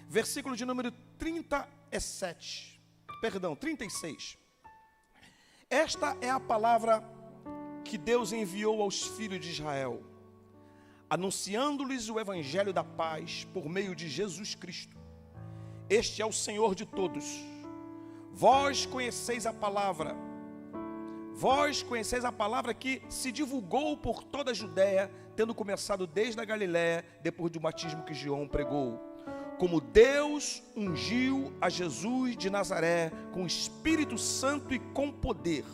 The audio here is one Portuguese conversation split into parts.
versículo de número 37. Perdão, 36. Esta é a palavra que Deus enviou aos filhos de Israel, anunciando-lhes o evangelho da paz por meio de Jesus Cristo. Este é o Senhor de todos. Vós conheceis a palavra que se divulgou por toda a Judéia, tendo começado desde a Galiléia, depois do batismo que João pregou. Como Deus ungiu a Jesus de Nazaré com Espírito Santo e com poder,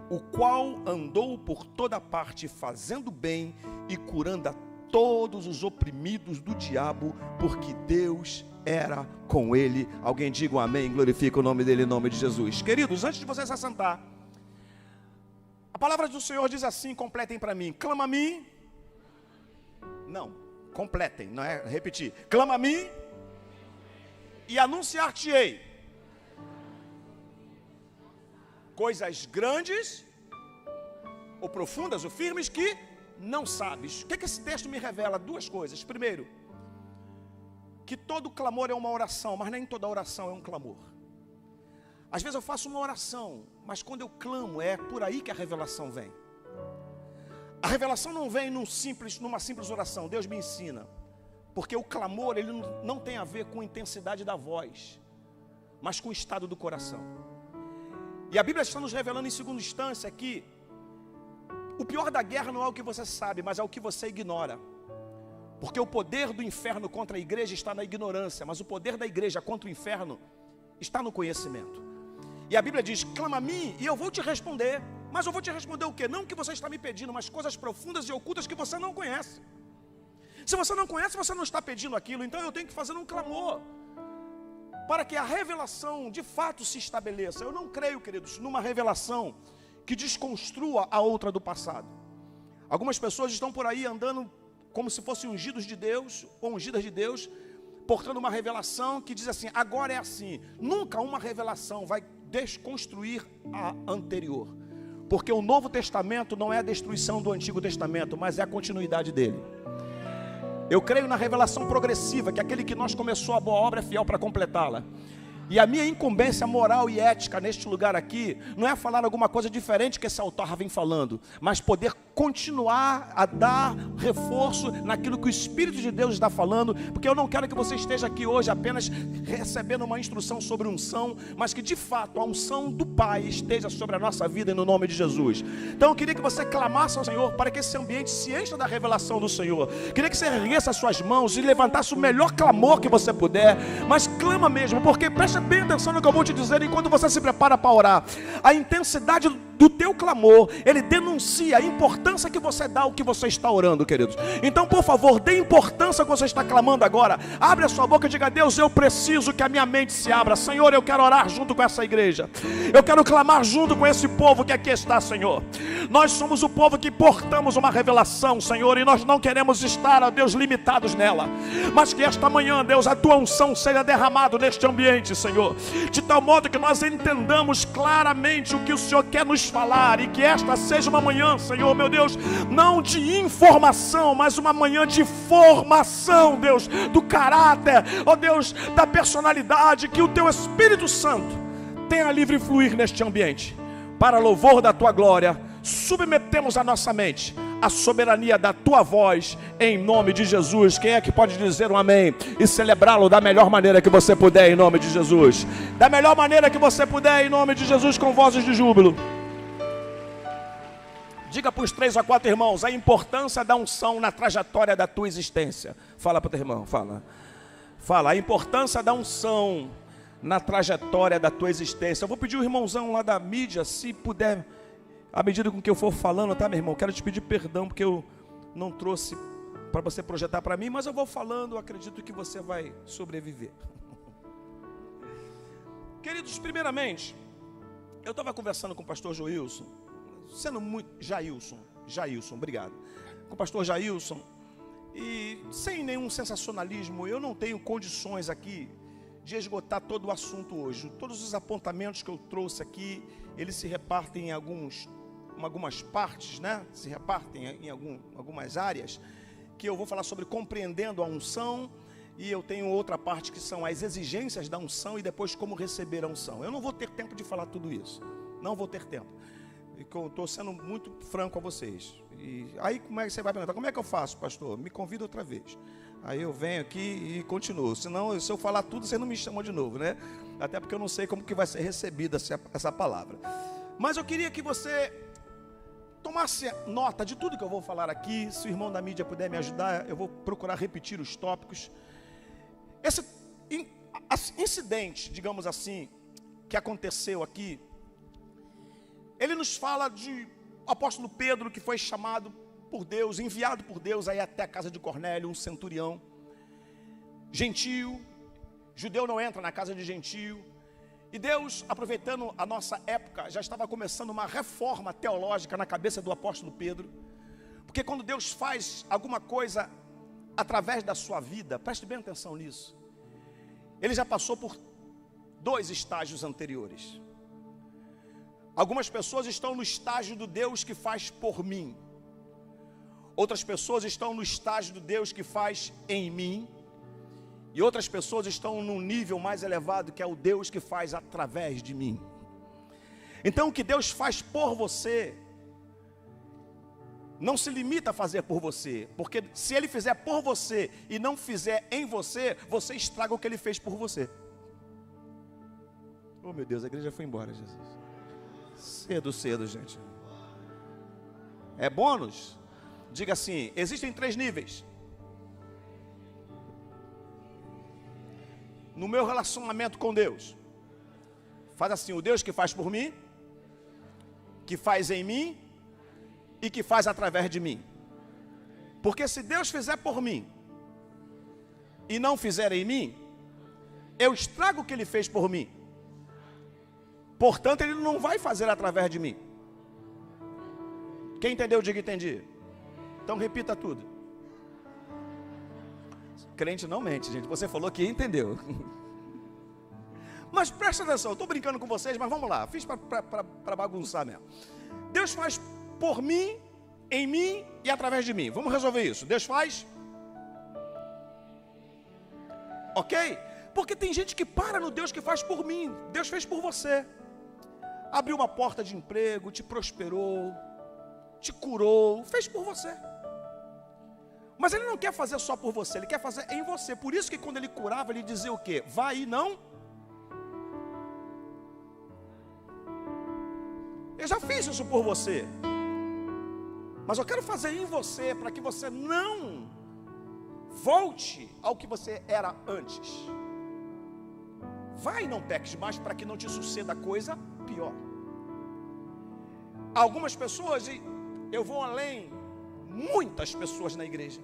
o qual andou por toda parte fazendo bem e curando a todos os oprimidos do diabo, porque Deus era com ele. Alguém diga um amém, glorifica o nome dele em nome de Jesus. Queridos, antes de você se assentar, a palavra do Senhor diz assim, completem para mim: clama a mim, não, completem, não é repetir, clama a mim e anunciar-te-ei coisas grandes ou profundas ou firmes que não sabes. O que esse texto me revela? Duas coisas. Primeiro, que todo clamor é uma oração, mas nem toda oração é um clamor. Às vezes eu faço uma oração, mas quando eu clamo, é por aí que a revelação vem. A revelação não vem numa simples oração. Deus me ensina. Porque o clamor, ele não tem a ver com a intensidade da voz, mas com o estado do coração. E a Bíblia está nos revelando em segunda instância que o pior da guerra não é o que você sabe, mas é o que você ignora. Porque o poder do inferno contra a igreja está na ignorância, mas o poder da igreja contra o inferno está no conhecimento. E a Bíblia diz: clama a mim e eu vou te responder. Mas eu vou te responder o quê? Não o que você está me pedindo, mas coisas profundas e ocultas que você não conhece. Se você não conhece, você não está pedindo aquilo. Então eu tenho que fazer um clamor para que a revelação de fato se estabeleça. Eu não creio, queridos, numa revelação que desconstrua a outra do passado. Algumas pessoas estão por aí andando como se fossem ungidos de Deus, ou ungidas de Deus, portando uma revelação que diz assim: agora é assim. Nunca uma revelação vai desconstruir a anterior, porque o Novo Testamento não é a destruição do Antigo Testamento, mas é a continuidade dele. Eu creio na revelação progressiva, que aquele que nós começou a boa obra é fiel para completá-la. E a minha incumbência moral e ética neste lugar aqui não é falar alguma coisa diferente que esse autor vem falando, mas poder continuar a dar reforço naquilo que o Espírito de Deus está falando, porque eu não quero que você esteja aqui hoje apenas recebendo uma instrução sobre unção, mas que de fato a unção do Pai esteja sobre a nossa vida no nome de Jesus. Então eu queria que você clamasse ao Senhor para que esse ambiente se encha da revelação do Senhor. Queria que você erguesse as suas mãos e levantasse o melhor clamor que você puder, mas clama mesmo, porque preste bem atenção no que eu vou te dizer enquanto você se prepara para orar. A intensidade do teu clamor, ele denuncia a importância que você dá ao que você está orando, queridos. Então, por favor, dê importância ao que você está clamando agora. Abre a sua boca e diga: Deus, eu preciso que a minha mente se abra. Senhor, eu quero orar junto com essa igreja. Eu quero clamar junto com esse povo que aqui está, Senhor. Nós somos o povo que portamos uma revelação, Senhor, e nós não queremos estar, ó Deus, limitados nela. Mas que esta manhã, Deus, a tua unção seja derramada neste ambiente, Senhor, de tal modo que nós entendamos claramente o que o Senhor quer nos falar, e que esta seja uma manhã, Senhor, meu Deus, não de informação, mas uma manhã de formação, Deus, do caráter, ó Deus, da personalidade, que o teu Espírito Santo tenha livre fluir neste ambiente, para louvor da tua glória. Submetemos a nossa mente à soberania da tua voz, em nome de Jesus. Quem é que pode dizer um amém e celebrá-lo da melhor maneira que você puder, em nome de Jesus? Da melhor maneira que você puder, em nome de Jesus, com vozes de júbilo. Diga para os 3 ou 4 irmãos a importância da unção na trajetória da tua existência. Fala para o teu irmão, fala a importância da unção na trajetória da tua existência. Eu vou pedir o irmãozão lá da mídia, se puder, à medida com que eu for falando, tá, meu irmão? Quero te pedir perdão porque eu não trouxe para você projetar para mim, mas eu vou falando, acredito que você vai sobreviver. Queridos, primeiramente, eu estava conversando com o pastor Jailson, obrigado, com o pastor Jailson, e sem nenhum sensacionalismo, eu não tenho condições aqui de esgotar todo o assunto hoje. Todos os apontamentos que eu trouxe aqui, eles se repartem em algumas partes, né? Se repartem em algumas áreas, que eu vou falar sobre compreendendo a unção, e eu tenho outra parte que são as exigências da unção e depois como receber a unção. Eu não vou ter tempo de falar tudo isso. Não vou ter tempo. Eu estou sendo muito franco a vocês. E aí como é que você vai perguntar? Como é que eu faço, pastor? Me convida outra vez. Aí eu venho aqui e continuo. Senão, se eu falar tudo, vocês não me chamam de novo, né? Até porque eu não sei como que vai ser recebida essa palavra. Mas eu queria que você tomasse nota de tudo que eu vou falar aqui. Se o irmão da mídia puder me ajudar, eu vou procurar repetir os tópicos. Esse incidente, digamos assim, que aconteceu aqui, ele nos fala de apóstolo Pedro, que foi chamado por Deus, enviado por Deus aí até a casa de Cornélio, um centurião, gentio, judeu não entra na casa de gentio, e Deus, aproveitando a nossa época, já estava começando uma reforma teológica na cabeça do apóstolo Pedro, porque quando Deus faz alguma coisa através da sua vida, preste bem atenção nisso, ele já passou por 2 estágios anteriores. Algumas pessoas estão no estágio do Deus que faz por mim. Outras pessoas estão no estágio do Deus que faz em mim. E outras pessoas estão num nível mais elevado, que é o Deus que faz através de mim. Então o que Deus faz por você não se limita a fazer por você, porque se Ele fizer por você e não fizer em você, você estraga o que Ele fez por você. Oh meu Deus, a igreja foi embora, Jesus. Cedo, gente. É bônus? Diga assim, existem 3 níveis. No meu relacionamento com Deus, faz assim, o Deus que faz por mim, que faz em mim e que faz através de mim. Porque se Deus fizer por mim e não fizer em mim, eu estrago o que Ele fez por mim. Portanto, Ele não vai fazer através de mim. Quem entendeu, diga entendi. Então repita tudo. Crente não mente, gente. Você falou que entendeu. Mas presta atenção, eu estou brincando com vocês, mas vamos lá. Fiz para bagunçar mesmo. Deus faz por mim, em mim e através de mim. Vamos resolver isso. Deus faz. Ok? Porque tem gente que para no Deus que faz por mim. Deus fez por você. Abriu uma porta de emprego, te prosperou, te curou, fez por você. Mas Ele não quer fazer só por você, Ele quer fazer em você. Por isso que quando Ele curava, Ele dizia o quê? Vai e não. Eu já fiz isso por você. Mas eu quero fazer em você, para que você não volte ao que você era antes. Vai e não peques mais, para que não te suceda coisa pior. Algumas pessoas, e eu vou além, muitas pessoas na igreja,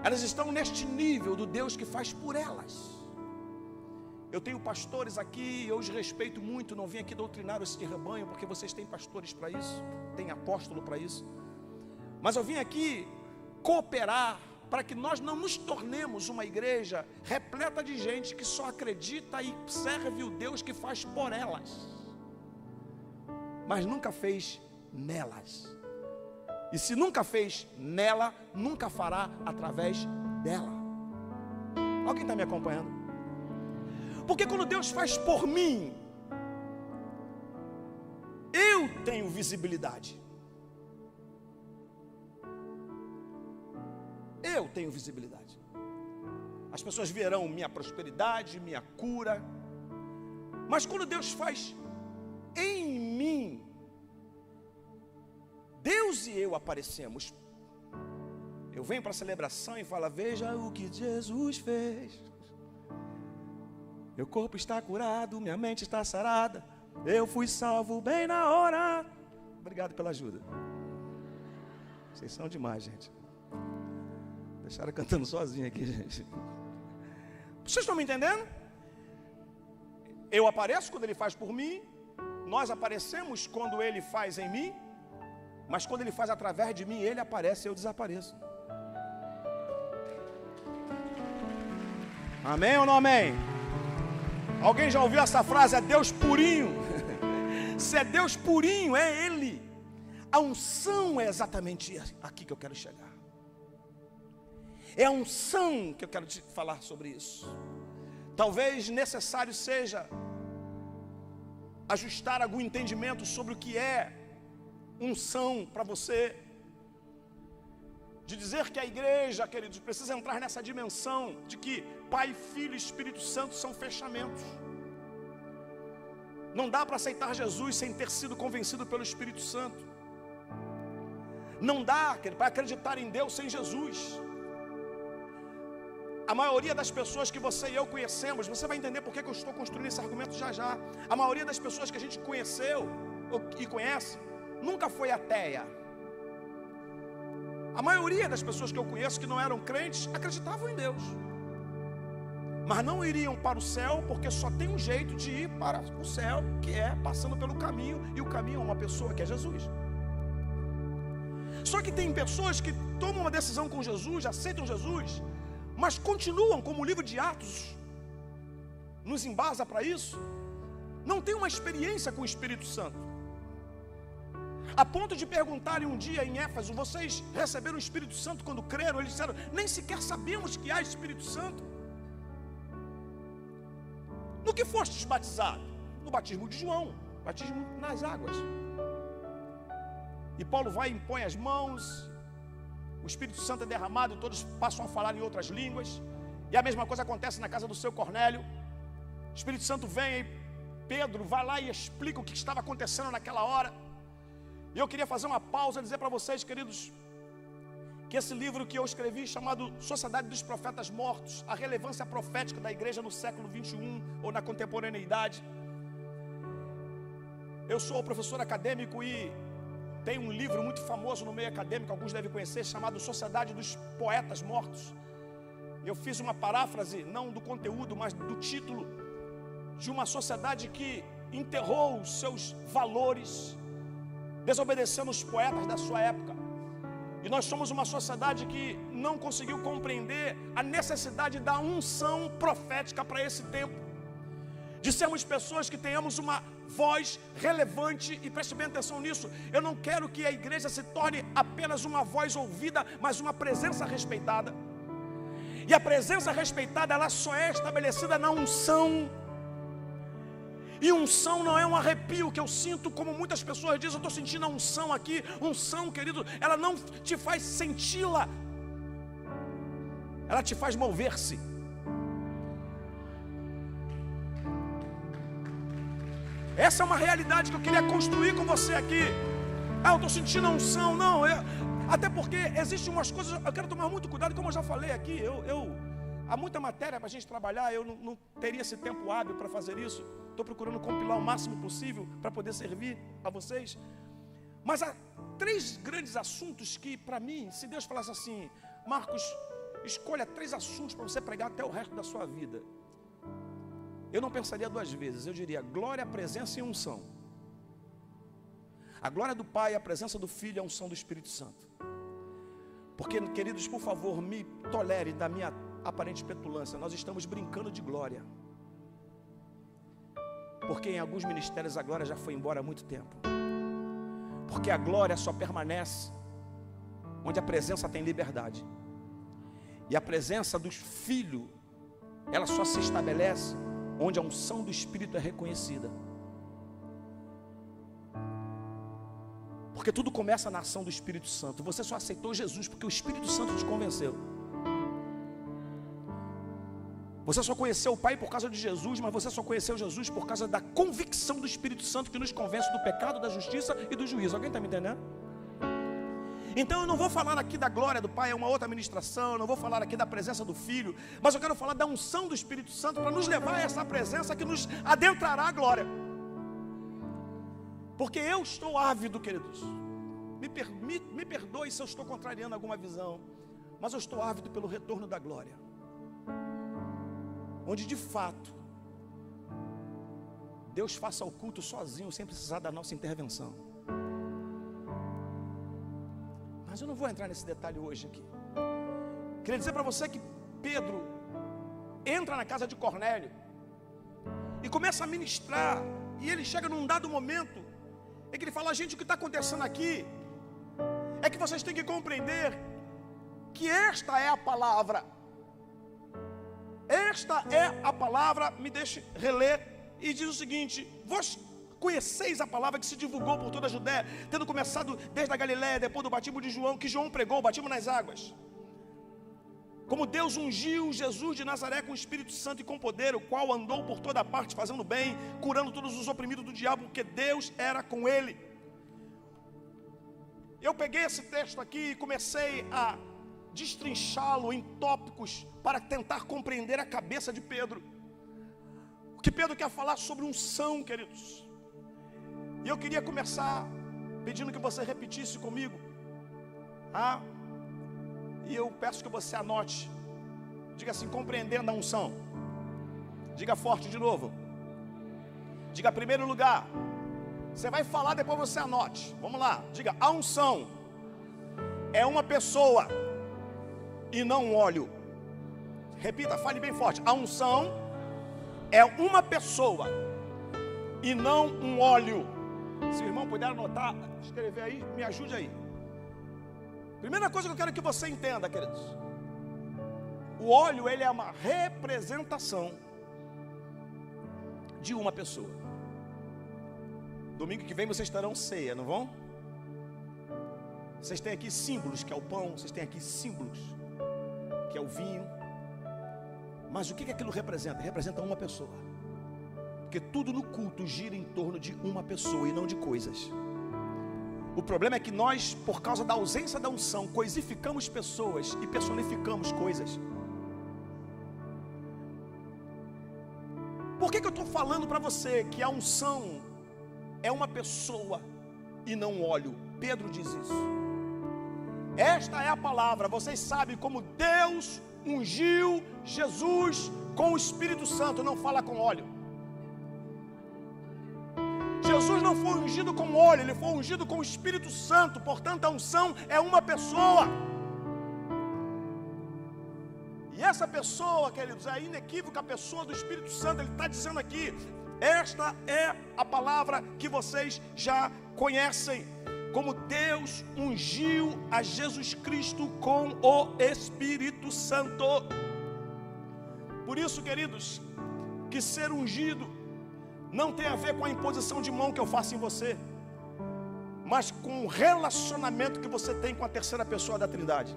elas estão neste nível do Deus que faz por elas. Eu tenho pastores aqui, eu os respeito muito, não vim aqui doutrinar esse rebanho, porque vocês têm pastores para isso, têm apóstolo para isso. Mas eu vim aqui cooperar para que nós não nos tornemos uma igreja repleta de gente que só acredita e serve o Deus que faz por elas, mas nunca fez nelas. E se nunca fez nela, nunca fará através dela. Alguém está me acompanhando? Porque quando Deus faz por mim, eu tenho visibilidade. Eu tenho visibilidade. As pessoas verão minha prosperidade, minha cura. Mas quando Deus faz em mim, Deus e eu aparecemos. Eu venho para a celebração e falo: veja o que Jesus fez. Meu corpo está curado, minha mente está sarada. Eu fui salvo bem na hora. Obrigado pela ajuda. Vocês são demais, gente. Deixaram cantando sozinho aqui, gente. Vocês estão me entendendo? Eu apareço quando Ele faz por mim. Nós aparecemos quando Ele faz em mim. Mas quando Ele faz através de mim, Ele aparece e eu desapareço. Amém ou não amém? Alguém já ouviu essa frase? É Deus purinho. Se é Deus purinho, é Ele. A unção é exatamente aqui que eu quero chegar. É a unção que eu quero te falar sobre isso. Talvez necessário seja ajustar algum entendimento sobre o que é unção para você. De dizer que a igreja, queridos, precisa entrar nessa dimensão de que Pai, Filho e Espírito Santo são fechamentos. Não dá para aceitar Jesus sem ter sido convencido pelo Espírito Santo. Não dá para acreditar em Deus sem Jesus. A maioria das pessoas que você e eu conhecemos, você vai entender por que eu estou construindo esse argumento já já. A maioria das pessoas que a gente conheceu e conhece, nunca foi ateia. A maioria das pessoas que eu conheço que não eram crentes, acreditavam em Deus. Mas não iriam para o céu, porque só tem um jeito de ir para o céu, que é passando pelo caminho, e o caminho é uma pessoa, que é Jesus. Só que tem pessoas que tomam uma decisão com Jesus, aceitam Jesus, mas continuam, como o livro de Atos nos embasa para isso, não tem uma experiência com o Espírito Santo. A ponto de perguntarem um dia em Éfeso: vocês receberam o Espírito Santo quando creram? Eles disseram: nem sequer sabemos que há Espírito Santo. No que fostes batizado? No batismo de João, batismo nas águas. E Paulo vai e impõe as mãos, o Espírito Santo é derramado e todos passam a falar em outras línguas. E a mesma coisa acontece na casa do seu Cornélio. O Espírito Santo vem e Pedro vai lá e explica o que estava acontecendo naquela hora. E eu queria fazer uma pausa e dizer para vocês, queridos, que esse livro que eu escrevi, chamado Sociedade dos Profetas Mortos, a relevância profética da igreja no século 21 ou na contemporaneidade. Eu sou professor acadêmico e tem um livro muito famoso no meio acadêmico, alguns devem conhecer, chamado Sociedade dos Poetas Mortos. Eu fiz uma paráfrase, não do conteúdo, mas do título, de uma sociedade que enterrou os seus valores, desobedecendo os poetas da sua época. E nós somos uma sociedade que não conseguiu compreender a necessidade da unção profética para esse tempo. De sermos pessoas que tenhamos uma voz relevante, e preste bem atenção nisso. Eu não quero que a igreja se torne apenas uma voz ouvida, mas uma presença respeitada. E a presença respeitada, ela só é estabelecida na unção. E unção não é um arrepio que eu sinto, como muitas pessoas dizem: eu estou sentindo a unção aqui. Unção, querido, ela não te faz senti-la, ela te faz mover-se. Essa é uma realidade que eu queria construir com você aqui. Eu estou sentindo a unção. Não, até porque existem umas coisas, eu quero tomar muito cuidado, como eu já falei aqui. Há muita matéria para a gente trabalhar, eu não teria esse tempo hábil para fazer isso. Estou procurando compilar o máximo possível para poder servir a vocês. Mas há 3 grandes assuntos que, para mim, se Deus falasse assim: Marcos, escolha 3 assuntos para você pregar até o resto da sua vida, eu não pensaria 2 vezes. Eu diria: glória, presença e unção. A glória do Pai, a presença do Filho e a unção do Espírito Santo. Porque, queridos, por favor, me tolere da minha aparente petulância. Nós estamos brincando de glória, porque em alguns ministérios a glória já foi embora há muito tempo. Porque a glória só permanece onde a presença tem liberdade. E a presença do Filho, ela só se estabelece onde a unção do Espírito é reconhecida. Porque tudo começa na ação do Espírito Santo. Você só aceitou Jesus porque o Espírito Santo te convenceu. Você só conheceu o Pai por causa de Jesus, mas você só conheceu Jesus por causa da convicção do Espírito Santo, que nos convence do pecado, da justiça e do juízo. Alguém está me entendendo? Então eu não vou falar aqui da glória do Pai, é uma outra ministração. Eu não vou falar aqui da presença do Filho, mas eu quero falar da unção do Espírito Santo para nos levar a essa presença que nos adentrará a glória. Porque eu estou ávido, queridos. Me perdoe se eu estou contrariando alguma visão, mas eu estou ávido pelo retorno da glória, onde de fato Deus faça o culto sozinho, sem precisar da nossa intervenção. Mas eu não vou entrar nesse detalhe hoje aqui. Queria dizer para você que Pedro entra na casa de Cornélio e começa a ministrar. E ele chega num dado momento em que ele fala: gente, o que está acontecendo aqui é que vocês têm que compreender que esta é a palavra. Esta é a palavra, me deixe reler, e diz o seguinte: vós conheceis a palavra que se divulgou por toda a Judéia, tendo começado desde a Galiléia, depois do batismo de João, que João pregou, o batismo nas águas. Como Deus ungiu Jesus de Nazaré com o Espírito Santo e com poder, o qual andou por toda parte fazendo bem, curando todos os oprimidos do diabo, porque Deus era com ele. Eu peguei esse texto aqui e comecei a destrinchá-lo em tópicos para tentar compreender a cabeça de Pedro. O que Pedro quer falar sobre unção, queridos. E eu queria começar pedindo que você repetisse comigo. E eu peço que você anote. Diga assim: compreendendo a unção. Diga forte de novo. Diga primeiro lugar. Você vai falar, depois você anote. Vamos lá. Diga: a unção é uma pessoa e não um óleo. Repita, fale bem forte. A unção é uma pessoa e não um óleo. Se o irmão puder anotar, escrever aí, me ajude aí. Primeira coisa que eu quero que você entenda, queridos: o óleo, ele é uma representação de uma pessoa. Domingo que vem vocês estarão ceia, não vão? Vocês têm aqui símbolos, que é o pão. Vocês têm aqui símbolos, que é o vinho. Mas o que aquilo representa? Representa uma pessoa. Porque tudo no culto gira em torno de uma pessoa e não de coisas. O problema é que nós, por causa da ausência da unção, coisificamos pessoas e personificamos coisas. Por que eu estou falando para você que a unção é uma pessoa e não um óleo? Pedro diz isso. Esta é a palavra. Vocês sabem como Deus ungiu Jesus com o Espírito Santo. Não fala com óleo. Jesus não foi ungido com óleo, ele foi ungido com o Espírito Santo. Portanto, a unção é uma pessoa. E essa pessoa, queridos, é inequívoca, a pessoa do Espírito Santo. Ele está dizendo aqui: esta é a palavra que vocês já conhecem. Como Deus ungiu a Jesus Cristo com o Espírito Santo. Por isso, queridos, que ser ungido não tem a ver com a imposição de mão que eu faço em você, mas com o relacionamento que você tem com a terceira pessoa da Trindade.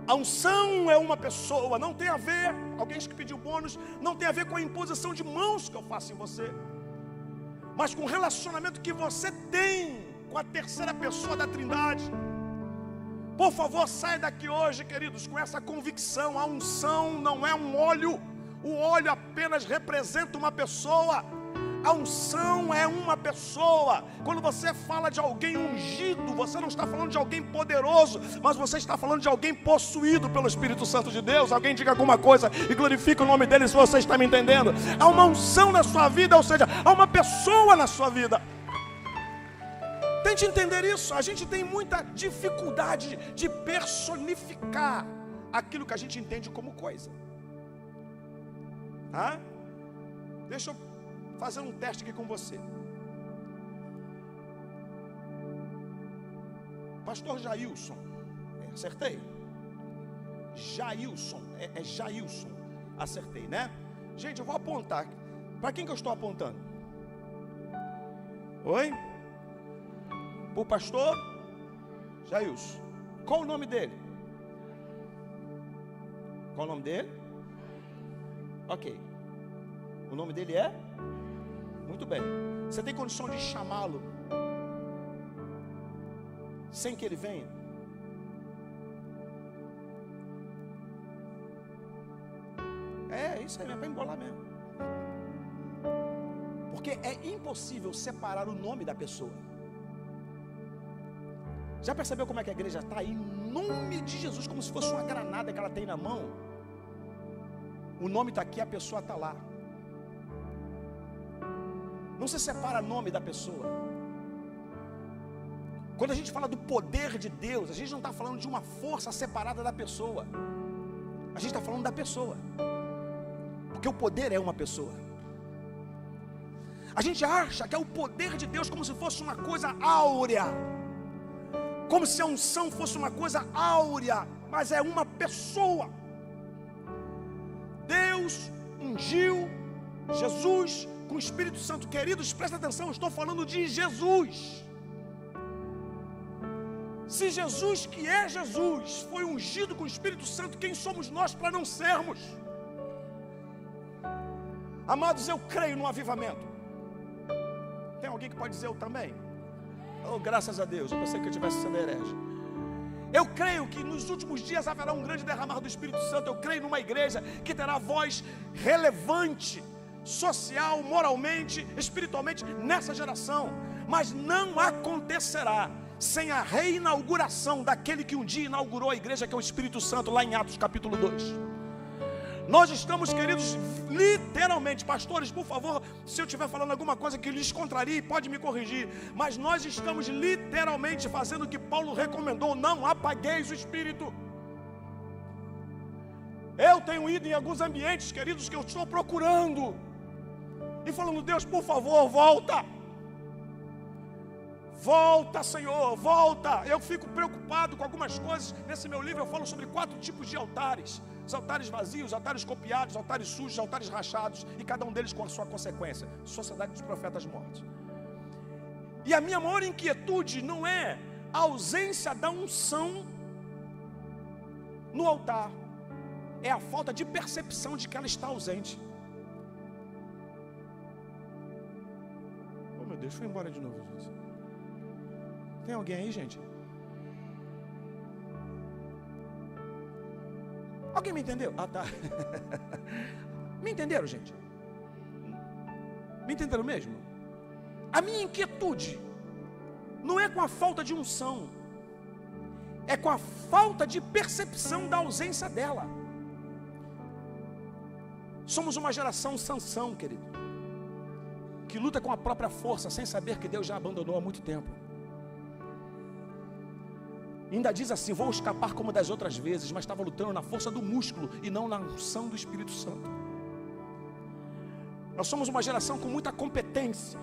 A unção é uma pessoa, não tem a ver, alguém que pediu bônus, não tem a ver com a imposição de mãos que eu faço em você, mas com o relacionamento que você tem com a terceira pessoa da Trindade. Por favor, saia daqui hoje, queridos, com essa convicção: a unção não é um óleo. O óleo apenas representa uma pessoa. A unção é uma pessoa. Quando você fala de alguém ungido, você não está falando de alguém poderoso, mas você está falando de alguém possuído pelo Espírito Santo de Deus. Alguém diga alguma coisa e glorifique o nome dele, se você está me entendendo. Há uma unção na sua vida, ou seja, há uma pessoa na sua vida. Tente entender isso. A gente tem muita dificuldade de personificar aquilo que a gente entende como coisa. Deixa eu fazer um teste aqui com você. Pastor Jailson. Acertei? Jailson. É Jailson. Acertei, né? Gente, eu vou apontar. Para quem que eu estou apontando? Oi? O pastor Jailson. Qual o nome dele? Qual o nome dele? Ok. O nome dele é? Muito bem. Você tem condição de chamá-lo sem que ele venha? É isso aí mesmo, para embolar mesmo. Porque é impossível separar o nome da pessoa. Já percebeu como é que a igreja está? Em nome de Jesus, como se fosse uma granada que ela tem na mão. O nome está aqui, a pessoa está lá. Não se separa o nome da pessoa. Quando a gente fala do poder de Deus, a gente não está falando de uma força separada da pessoa. A gente está falando da pessoa. Porque o poder é uma pessoa. A gente acha que é o poder de Deus como se fosse uma coisa áurea. como se a unção fosse uma coisa áurea, mas é uma pessoa. Deus ungiu Jesus com o Espírito Santo. Queridos, presta atenção, eu estou falando de Jesus. Se Jesus, que é Jesus, foi ungido com o Espírito Santo, quem somos nós para não sermos? Amados, eu creio no avivamento. Tem alguém que pode dizer eu também? Oh, graças a Deus, eu pensei que eu tivesse sido herege. Eu creio que nos últimos dias haverá um grande derramar do Espírito Santo. Eu creio numa igreja que terá voz relevante, social, moralmente, espiritualmente, nessa geração. Mas não acontecerá sem a reinauguração daquele que um dia inaugurou a igreja, que é o Espírito Santo, lá em Atos capítulo 2. Nós estamos, queridos, literalmente, pastores, por favor, se eu estiver falando alguma coisa que lhes contrarie, pode me corrigir, mas nós estamos literalmente fazendo o que Paulo recomendou: não apagueis o Espírito. Eu tenho ido em alguns ambientes, queridos, que eu estou procurando e falando: Deus, por favor, volta. Volta, Senhor, volta. Eu fico preocupado com algumas coisas. Nesse meu livro eu falo sobre 4 tipos de altares: os altares vazios, altares copiados, altares sujos, altares rachados, e cada um deles com a sua consequência. Sociedade dos profetas mortos. E a minha maior inquietude não é a ausência da unção no altar, é a falta de percepção de que ela está ausente. Oh meu Deus, foi embora de novo, Jesus. Tem alguém aí, gente? Alguém me entendeu? Ah, tá. Me entenderam, gente? Me entenderam mesmo? A minha inquietude não é com a falta de unção, é com a falta de percepção da ausência dela. Somos uma geração Sansão, querido, que luta com a própria força, sem saber que Deus já abandonou há muito tempo. Ainda diz assim: vou escapar como das outras vezes, mas estava lutando na força do músculo e não na unção do Espírito Santo. Nós somos uma geração com muita competência,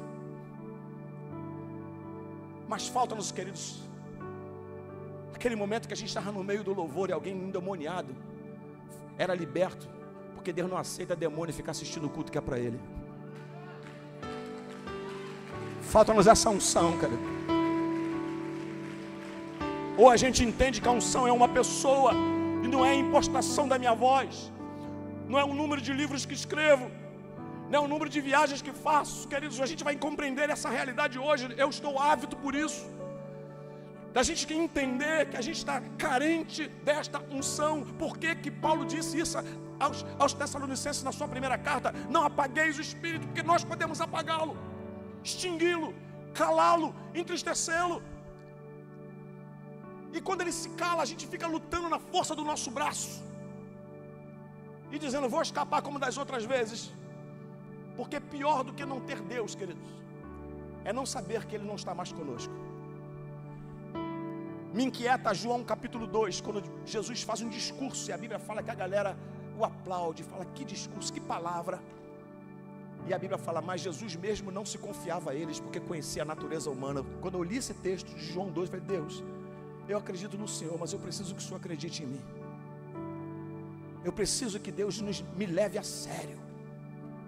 mas falta-nos, queridos, aquele momento que a gente estava no meio do louvor e alguém endemoniado era liberto, porque Deus não aceita demônio ficar assistindo o culto que é para ele. Falta-nos essa unção, cara. Ou a gente entende que a unção é uma pessoa e não é a impostação da minha voz, não é o número de livros que escrevo, não é o número de viagens que faço. Queridos, a gente vai compreender essa realidade hoje. Eu estou ávido por isso, da gente entender que a gente está carente desta unção. Por que que Paulo disse isso aos Tessalonicenses na sua primeira carta? Não apagueis o Espírito, porque nós podemos apagá-lo, extingui-lo, calá-lo, entristecê-lo. E quando ele se cala, a gente fica lutando na força do nosso braço e dizendo: vou escapar como das outras vezes. Porque pior do que não ter Deus, queridos, é não saber que Ele não está mais conosco. Me inquieta João capítulo 2, quando Jesus faz um discurso e a Bíblia fala que a galera o aplaude, fala: que discurso, que palavra. E a Bíblia fala: mas Jesus mesmo não se confiava a eles, porque conhecia a natureza humana. Quando eu li esse texto de João 2, eu falei: Deus, eu acredito no Senhor, mas eu preciso que o Senhor acredite em mim. Eu preciso que Deus me leve a sério.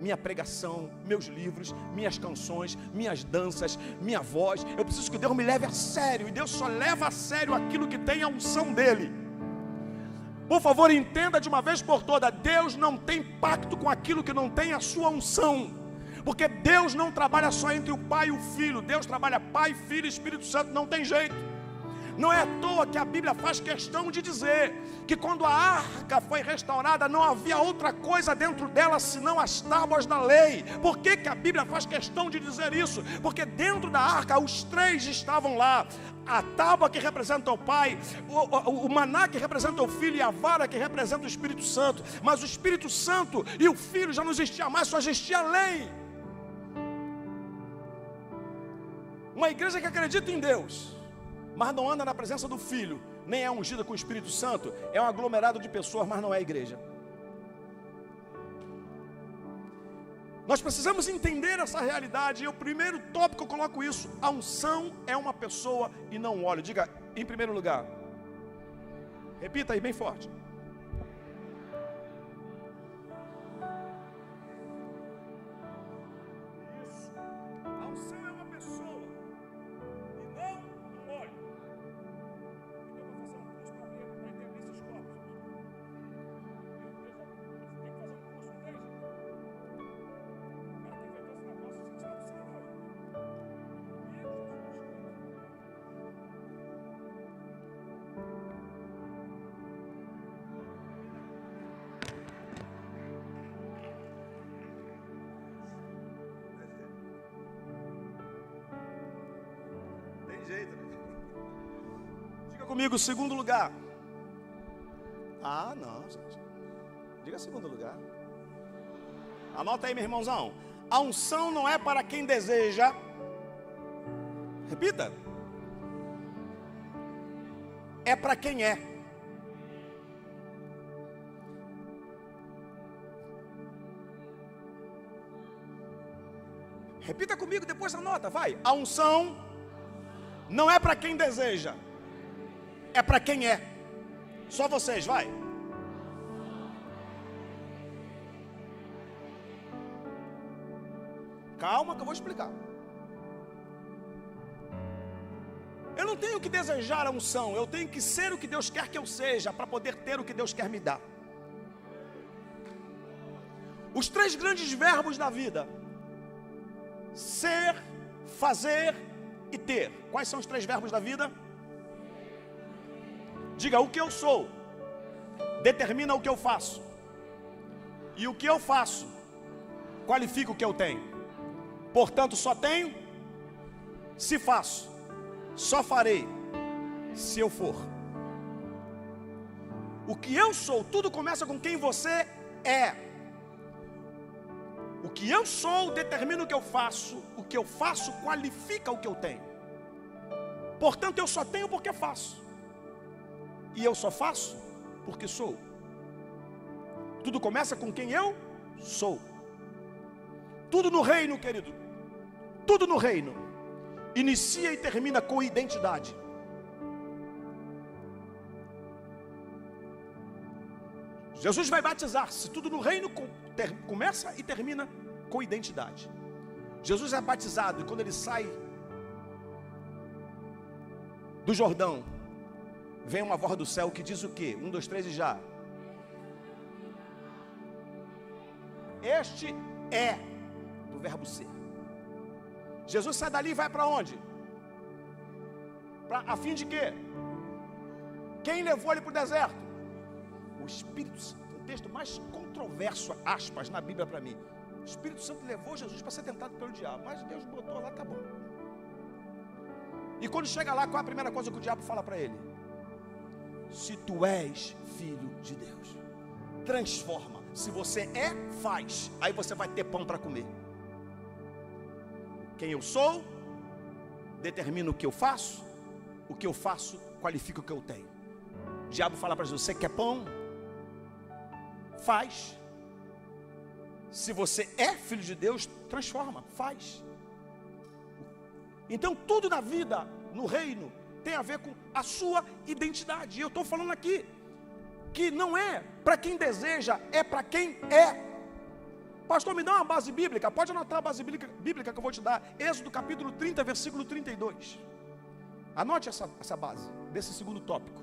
Minha pregação, meus livros, minhas canções, minhas danças, minha voz. Eu preciso que Deus me leve a sério. E Deus só leva a sério aquilo que tem a unção dEle. Por favor, entenda de uma vez por todas: Deus não tem pacto com aquilo que não tem a sua unção. Porque Deus não trabalha só entre o Pai e o Filho. Deus trabalha Pai, Filho e Espírito Santo. Não tem jeito. Não é à toa que a Bíblia faz questão de dizer que quando a arca foi restaurada, não havia outra coisa dentro dela senão as tábuas da lei. Por que que a Bíblia faz questão de dizer isso? Porque dentro da arca os 3 estavam lá: a tábua que representa o Pai, o maná que representa o Filho e a vara que representa o Espírito Santo. Mas o Espírito Santo e o Filho já não existia mais, só existia a lei. Uma igreja que acredita em Deus, mas não anda na presença do Filho, nem é ungida com o Espírito Santo, é um aglomerado de pessoas, mas não é igreja. Nós precisamos entender essa realidade. E o primeiro tópico eu coloco isso: a unção é uma pessoa e não um óleo. Diga: em primeiro lugar? Repita aí bem forte. Isso. A unção é uma pessoa e não um óleo. Então eu vou fazer um curso para entender esses corpos. Tem que fazer um curso, não tem, gente? O cara tem que ver esse negócio, você sabe o céu, jeito, né? Diga comigo, segundo lugar. Ah, não, gente. Diga segundo lugar. Anota aí, meu irmãozão. A unção não é para quem deseja. Repita. É para quem é. Repita comigo, depois anota, vai. A unção não é para quem deseja, é para quem é. Só vocês, vai. Calma que eu vou explicar. Eu não tenho que desejar a unção, eu tenho que ser o que Deus quer que eu seja, para poder ter o que Deus quer me dar. Os 3 grandes verbos da vida: ser, fazer e ter. Quais são os 3 verbos da vida? Diga, o que eu sou determina o que eu faço, e o que eu faço qualifica o que eu tenho. Portanto, só tenho se faço, só farei se eu for. O que eu sou, tudo começa com quem você é. O que eu sou determina o que eu faço qualifica o que eu tenho. Portanto, eu só tenho porque faço, e eu só faço porque sou. Tudo começa com quem eu sou. Tudo no reino, querido, tudo no reino inicia e termina com identidade. Jesus vai batizar-se, tudo no reino começa e termina com identidade. Jesus é batizado e quando ele sai do Jordão, vem uma voz do céu que diz o quê? 1, 2, 3 e já. Este é do verbo ser. Jesus sai dali e vai para onde? A fim de quê? Quem levou ele para o deserto? O Espírito Santo. O texto mais controverso, aspas, na Bíblia para mim. O Espírito Santo levou Jesus para ser tentado pelo diabo, mas Deus botou lá, tá bom. E quando chega lá, qual é a primeira coisa que o diabo fala para ele? Se tu és filho de Deus, transforma. Se você é, faz. Aí você vai ter pão para comer. Quem eu sou determina o que eu faço qualifica o que eu tenho. O diabo fala para Jesus: você quer pão? Faz. Se você é filho de Deus, transforma, faz. Então tudo na vida, no reino, tem a ver com a sua identidade. E eu estou falando aqui que não é para quem deseja, é para quem é. Pastor, me dá uma base bíblica. Pode anotar a base bíblica que eu vou te dar. Êxodo capítulo 30, versículo 32. Anote essa base, desse segundo tópico.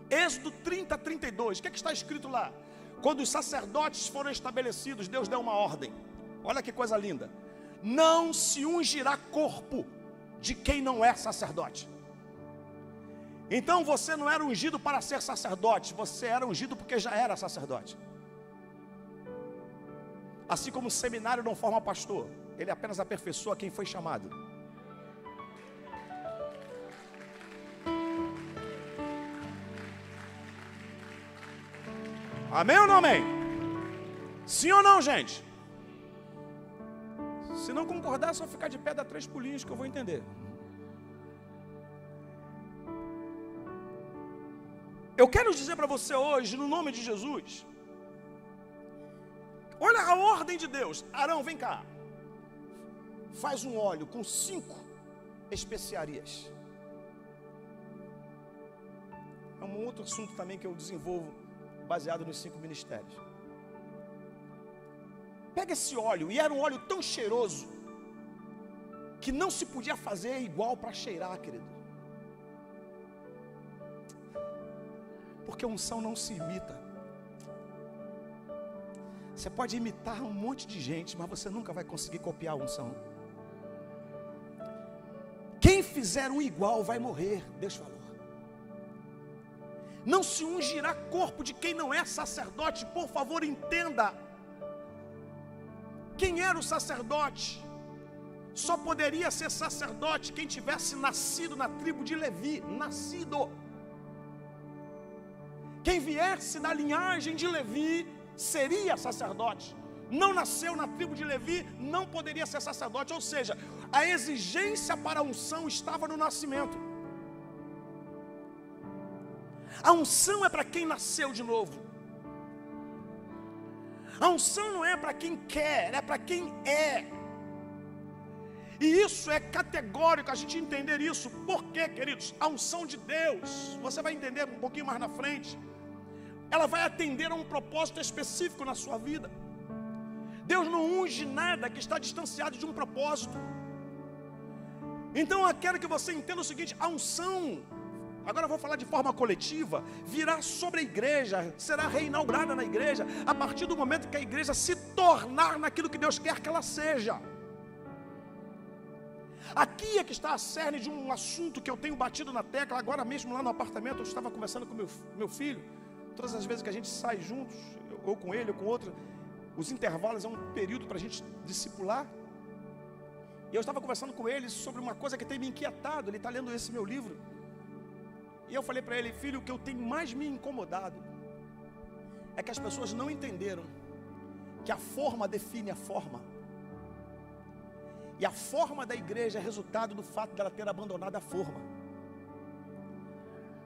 Êxodo 30, 32. O que está escrito lá? Quando os sacerdotes foram estabelecidos, Deus deu uma ordem. Olha que coisa linda. Não se ungirá corpo de quem não é sacerdote. Então você não era ungido para ser sacerdote, você era ungido porque já era sacerdote. Assim como o seminário não forma pastor, ele apenas aperfeiçoa quem foi chamado. Amém ou não amém? Sim ou não, gente? Se não concordar, é só ficar de pé, dá 3 pulinhos que eu vou entender. Eu quero dizer para você hoje, no nome de Jesus, olha a ordem de Deus. Arão, vem cá. Faz um óleo com 5 especiarias. É um outro assunto também que eu desenvolvo, baseado nos 5 ministérios. Pega esse óleo, e era um óleo tão cheiroso, que não se podia fazer igual para cheirar, querido. Porque a unção não se imita. Você pode imitar um monte de gente, mas você nunca vai conseguir copiar a unção. Quem fizer um igual vai morrer, Deus falou. Não se ungirá corpo de quem não é sacerdote. Por favor, entenda. Quem era o sacerdote? Só poderia ser sacerdote quem tivesse nascido na tribo de Levi. Nascido. Quem viesse da linhagem de Levi seria sacerdote. Não nasceu na tribo de Levi, não poderia ser sacerdote. Ou seja, a exigência para a unção estava no nascimento. A unção é para quem nasceu de novo. A unção não é para quem quer, é para quem é. E isso é categórico, a gente entender isso. Por quê, queridos? A unção de Deus, você vai entender um pouquinho mais na frente, ela vai atender a um propósito específico na sua vida. Deus não unge nada que está distanciado de um propósito. Então eu quero que você entenda o seguinte: a unção, agora eu vou falar de forma coletiva, virá sobre a igreja, será reinaugurada na igreja, a partir do momento que a igreja se tornar naquilo que Deus quer que ela seja. Aqui é que está a cerne de um assunto que eu tenho batido na tecla. Agora mesmo lá no apartamento eu estava conversando com meu filho. Todas as vezes que a gente sai juntos, ou com ele ou com outro, os intervalos é um período para a gente discipular. E eu estava conversando com ele sobre uma coisa que tem me inquietado. Ele está lendo esse meu livro. E eu falei para ele: filho, o que eu tenho mais me incomodado é que as pessoas não entenderam que a forma define a forma. E a forma da igreja é resultado do fato dela ter abandonado a forma.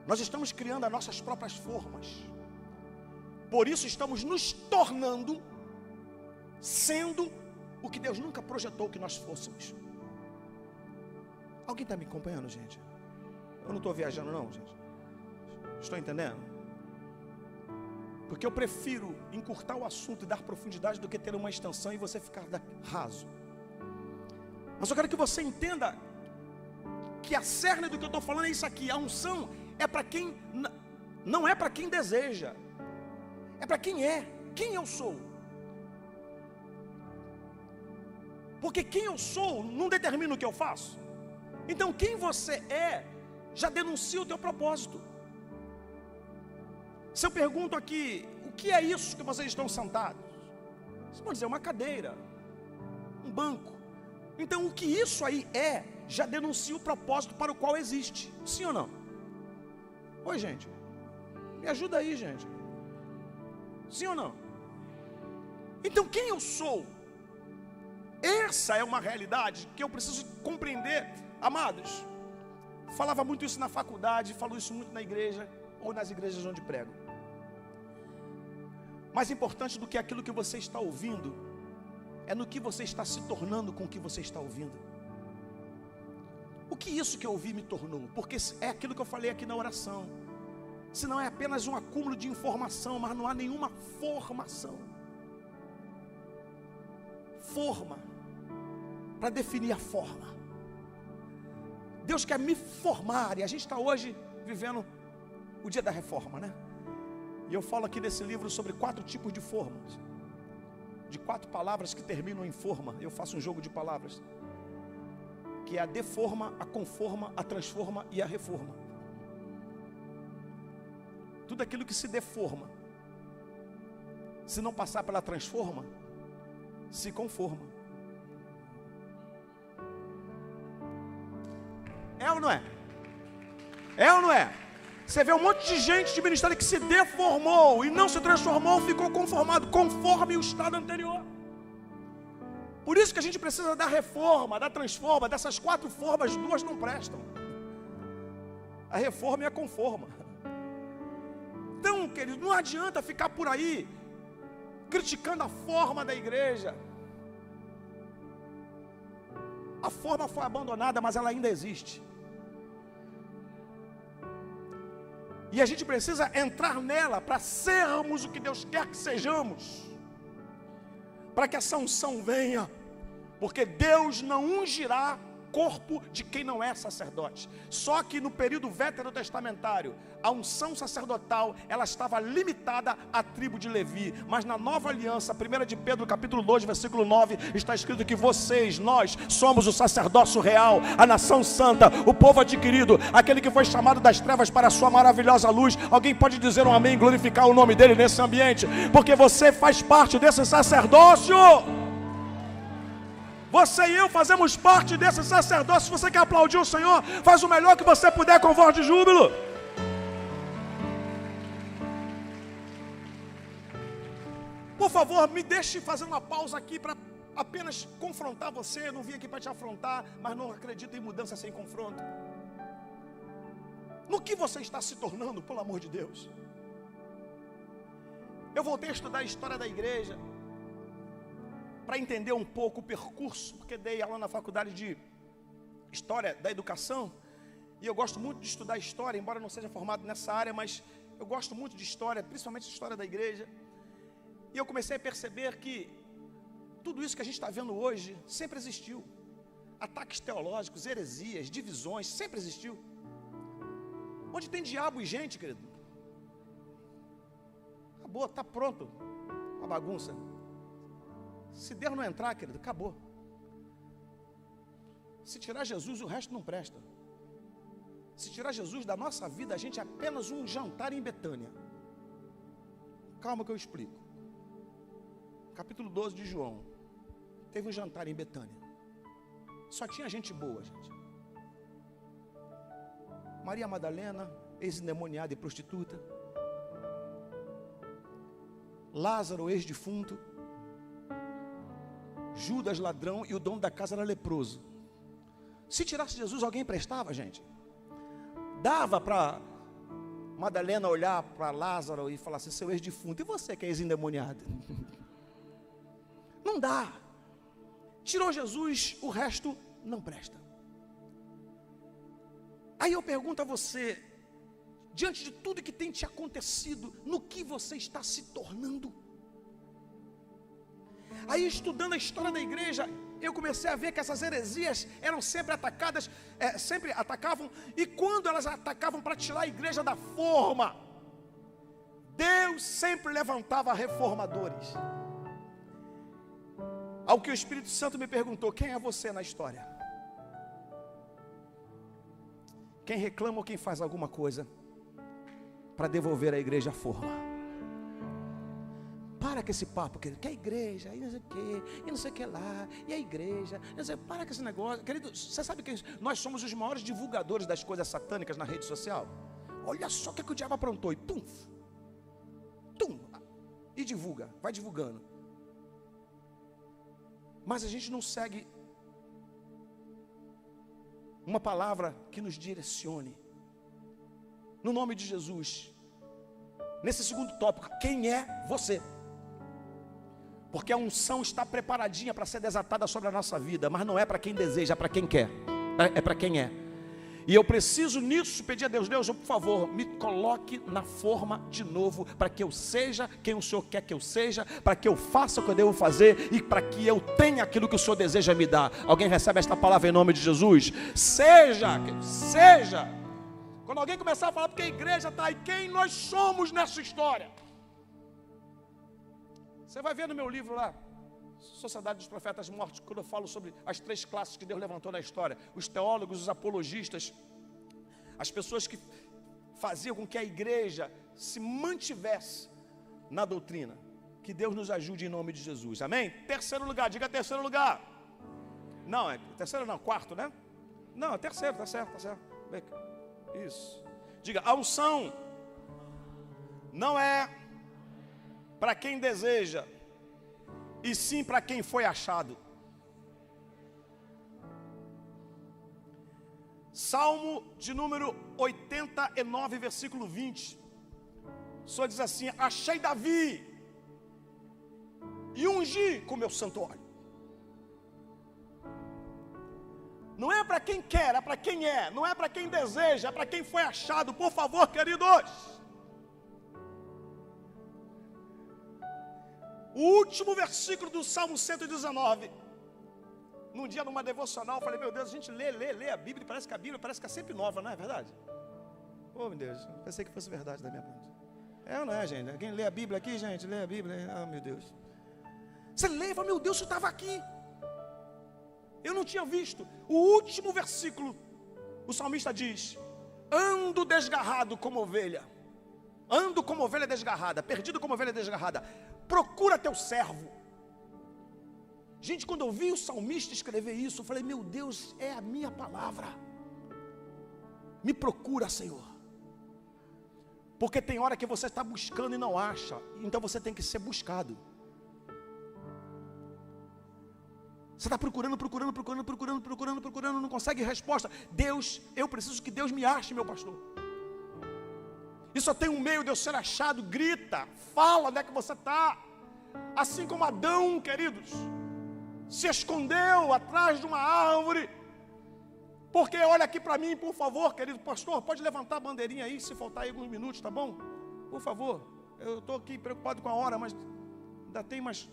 Nós estamos criando as nossas próprias formas. Por isso estamos nos tornando, sendo o que Deus nunca projetou que nós fôssemos. Alguém está me acompanhando, gente? Eu não estou viajando não, gente. Estou entendendo? Porque eu prefiro encurtar o assunto e dar profundidade do que ter uma extensão e você ficar raso. Mas eu quero que você entenda que a cerne do que eu estou falando é isso aqui. A unção é para quem, não é para quem deseja, é para quem é. Quem eu sou? Porque quem eu sou não determina o que eu faço. Então quem você é já denuncia o teu propósito. Se eu pergunto aqui: o que é isso que vocês estão sentados? Você pode dizer: uma cadeira, um banco. Então o que isso aí é, já denuncia o propósito para o qual existe. Sim ou não? Oi, gente, me ajuda aí, gente. Sim ou não? Então quem eu sou? Essa é uma realidade que eu preciso compreender. Amados, falava muito isso na faculdade, falo isso muito na igreja, ou nas igrejas onde prego. Mais importante do que aquilo que você está ouvindo é no que você está se tornando com o que você está ouvindo. O que isso que eu ouvi me tornou? Porque é aquilo que eu falei aqui na oração. Se não é apenas um acúmulo de informação, mas não há nenhuma formação. Forma, para definir a forma. Deus quer me formar, e a gente está hoje vivendo o dia da reforma, né? E eu falo aqui nesse livro sobre 4 tipos de formas. De 4 palavras que terminam em forma. Eu faço um jogo de palavras, que é a deforma, a conforma, a transforma e a reforma. Tudo aquilo que se deforma, se não passar pela transforma, se conforma. É ou não é? É ou não é? Você vê um monte de gente de ministério que se deformou e não se transformou, ficou conformado conforme o estado anterior. Por isso que a gente precisa da reforma, da transforma. Dessas 4 formas, 2 não prestam: a reforma e a conforma. Então, querido, não adianta ficar por aí criticando a forma da igreja. A forma foi abandonada, mas ela ainda existe. E a gente precisa entrar nela para sermos o que Deus quer que sejamos. Para que essa unção venha. Porque Deus não ungirá corpo de quem não é sacerdote. Só que no período veterotestamentário, a unção sacerdotal, ela estava limitada à tribo de Levi. Mas na nova aliança, 1 de Pedro, capítulo 2, versículo 9, está escrito que vocês, nós, somos o sacerdócio real, a nação santa, o povo adquirido, aquele que foi chamado das trevas para a sua maravilhosa luz. Alguém pode dizer um amém, glorificar o nome dele nesse ambiente? Porque você faz parte desse sacerdócio. Você e eu fazemos parte desse sacerdócio. Se você quer aplaudir o Senhor, faz o melhor que você puder com voz de júbilo. Por favor, me deixe fazer uma pausa aqui para apenas confrontar você. Eu não vim aqui para te afrontar, mas não acredito em mudança sem confronto. No que você está se tornando, pelo amor de Deus? Eu voltei a estudar a história da igreja para entender um pouco o percurso, porque dei aula na faculdade de História da Educação, e eu gosto muito de estudar história, embora não seja formado nessa área, mas eu gosto muito de história, principalmente a história da igreja, e eu comecei a perceber que tudo isso que a gente está vendo hoje sempre existiu. Ataques teológicos, heresias, divisões, sempre existiu. Onde tem diabo e gente, querido, acabou, está pronto a bagunça. Se Deus não entrar, querido, acabou. Se tirar Jesus, o resto não presta. Se tirar Jesus da nossa vida, a gente é apenas um jantar em Betânia. Calma que eu explico. Capítulo 12 de João. Teve um jantar em Betânia. Só tinha gente boa, gente. Maria Madalena, ex-endemoniada e prostituta. Lázaro, ex-defunto. Judas, ladrão, e o dono da casa era leproso. Se tirasse Jesus, alguém prestava, gente? Dava para Madalena olhar para Lázaro e falar assim: seu ex-defunto, e você que é ex-endemoniado? Não dá. Tirou Jesus, o resto não presta. Aí eu pergunto a você, diante de tudo que tem te acontecido, no que você está se tornando? Aí, estudando a história da igreja, eu comecei a ver que essas heresias eram sempre atacadas, sempre atacavam, e quando elas atacavam para tirar a igreja da forma, Deus sempre levantava reformadores. Ao que o Espírito Santo me perguntou: quem é você na história? Quem reclama ou quem faz alguma coisa para devolver a igreja à forma? Para com esse papo, querido, que a igreja, e não sei o que, e não sei o que lá, e a igreja, não sei, para com esse negócio. Querido, você sabe que nós somos os maiores divulgadores das coisas satânicas na rede social? Olha só o que o diabo aprontou, e tum, e divulga, vai divulgando. Mas a gente não segue uma palavra que nos direcione. No nome de Jesus. Nesse segundo tópico, quem é você? Porque a unção está preparadinha para ser desatada sobre a nossa vida, mas não é para quem deseja, é para quem quer, é para quem é. E eu preciso nisso pedir a Deus: Deus, por favor, me coloque na forma de novo, para que eu seja quem o Senhor quer que eu seja, para que eu faça o que eu devo fazer e para que eu tenha aquilo que o Senhor deseja me dar. Alguém recebe esta palavra em nome de Jesus? Seja. Quando alguém começar a falar porque a igreja está aí, quem nós somos nessa história? Você vai ver no meu livro lá, Sociedade dos Profetas Mortos, quando eu falo sobre as 3 classes que Deus levantou na história: os teólogos, os apologistas, as pessoas que faziam com que a igreja se mantivesse na doutrina. Que Deus nos ajude em nome de Jesus, amém? Terceiro lugar, diga terceiro lugar. Não, terceiro não, quarto, né? Não, é terceiro, tá certo. Isso. Diga: a unção não é para quem deseja, e sim para quem foi achado. Salmo de número 89, versículo 20. O Senhor diz assim: achei Davi e ungi com meu santo óleo. Não é para quem quer, é para quem é. Não é para quem deseja, é para quem foi achado. Por favor, queridos. O último versículo do Salmo 119. Num dia, numa devocional, eu falei, meu Deus, a gente lê a Bíblia, e parece que a Bíblia parece que é sempre nova, não é verdade? Oh, meu Deus, eu pensei que fosse verdade da minha parte. É ou não é, gente? Quem lê a Bíblia aqui, gente, lê a Bíblia, ah, meu Deus. Você lê e fala, meu Deus, isso estava aqui. Eu não tinha visto. O último versículo, o salmista diz, ando desgarrado como ovelha. Ando como ovelha desgarrada, perdido como ovelha desgarrada. Procura teu servo. Gente, quando eu vi o salmista escrever isso, eu falei, meu Deus, é a minha palavra. Me procura, Senhor. Porque tem hora que você está buscando e não acha. Então você tem que ser buscado. Você está procurando, não consegue resposta. Deus, eu preciso que Deus me ache, meu pastor. E só tem um meio de eu ser achado. Grita, fala onde é que você está. Assim como Adão, queridos, se escondeu atrás de uma árvore. Porque olha aqui para mim, por favor, querido pastor, pode levantar a bandeirinha aí, se faltar aí alguns minutos, tá bom? Por favor, eu estou aqui preocupado com a hora, mas ainda tem mais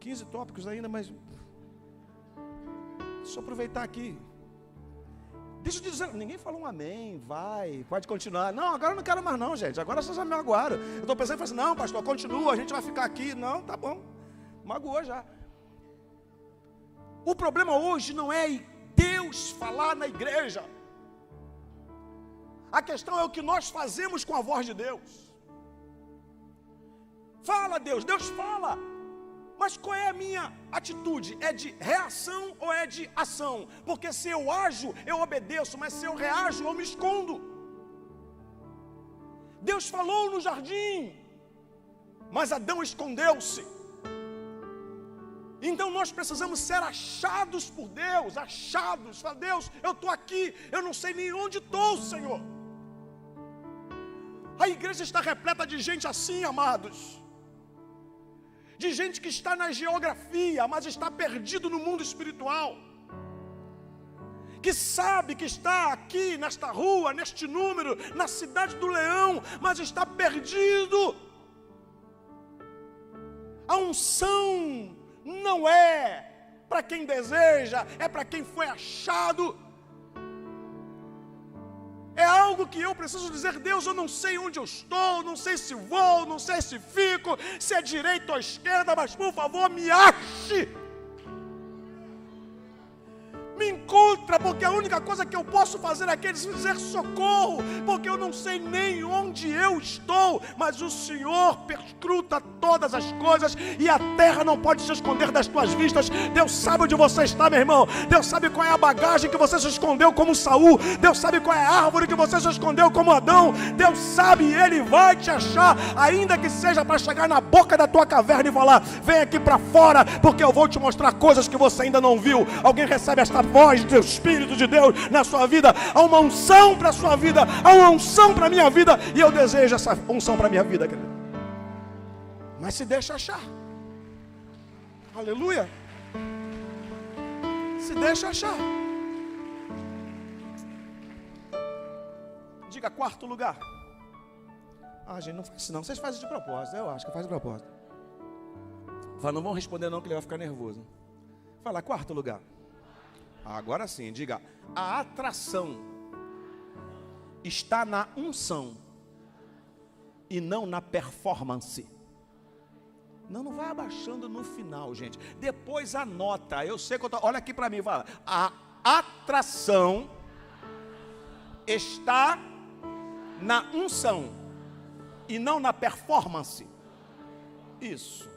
15 tópicos ainda, mas só aproveitar aqui. Deixa eu te dizer, ninguém falou um amém, vai, pode continuar. Não, agora eu não quero mais não, gente, agora vocês já me magoaram. Eu estou pensando, assim, não pastor, continua, a gente vai ficar aqui. Não, tá bom, magoou já. O problema hoje não é Deus falar na igreja. A questão é o que nós fazemos com a voz de Deus. Fala Deus, Deus fala. Mas qual é a minha atitude? É de reação ou é de ação? Porque se eu ajo, eu obedeço, mas se eu reajo, eu me escondo. Deus falou no jardim, mas Adão escondeu-se. Então nós precisamos ser achados por Deus, achados. Fala, Deus, eu estou aqui, eu não sei nem onde estou, Senhor. A igreja está repleta de gente assim, amados. De gente que está na geografia, mas está perdido no mundo espiritual. Que sabe que está aqui, nesta rua, neste número, na cidade do Leão, mas está perdido. A unção não é para quem deseja, é para quem foi achado. É algo que eu preciso dizer, Deus, eu não sei onde eu estou, não sei se vou, não sei se fico, se é direita ou esquerda, mas por favor me ache. Me encontra, porque a única coisa que eu posso fazer aqui é dizer socorro, porque eu não sei nem onde eu estou, mas o Senhor perscruta todas as coisas e a terra não pode se esconder das tuas vistas. Deus sabe onde você está, meu irmão. Deus sabe qual é a bagagem que você se escondeu como Saul. Deus sabe qual é a árvore que você se escondeu como Adão. Deus sabe e Ele vai te achar, ainda que seja para chegar na boca da tua caverna e falar, vem aqui para fora, porque eu vou te mostrar coisas que você ainda não viu. Alguém recebe esta voz do Espírito de Deus na sua vida? Há uma unção para a sua vida, há uma unção para a minha vida, e eu desejo essa unção para a minha vida, querido. Mas se deixa achar. Aleluia. Se deixa achar. Diga quarto lugar. Ah, gente, não faz isso não. Vocês fazem de propósito, eu acho que faz de propósito. Fala, não vão responder não, que ele vai ficar nervoso. Fala, quarto lugar. Agora sim, diga, a atração está na unção e não na performance. Não vai abaixando no final, gente. Depois anota, eu sei que eu tô, olha aqui para mim, fala, a atração está na unção e não na performance. Isso.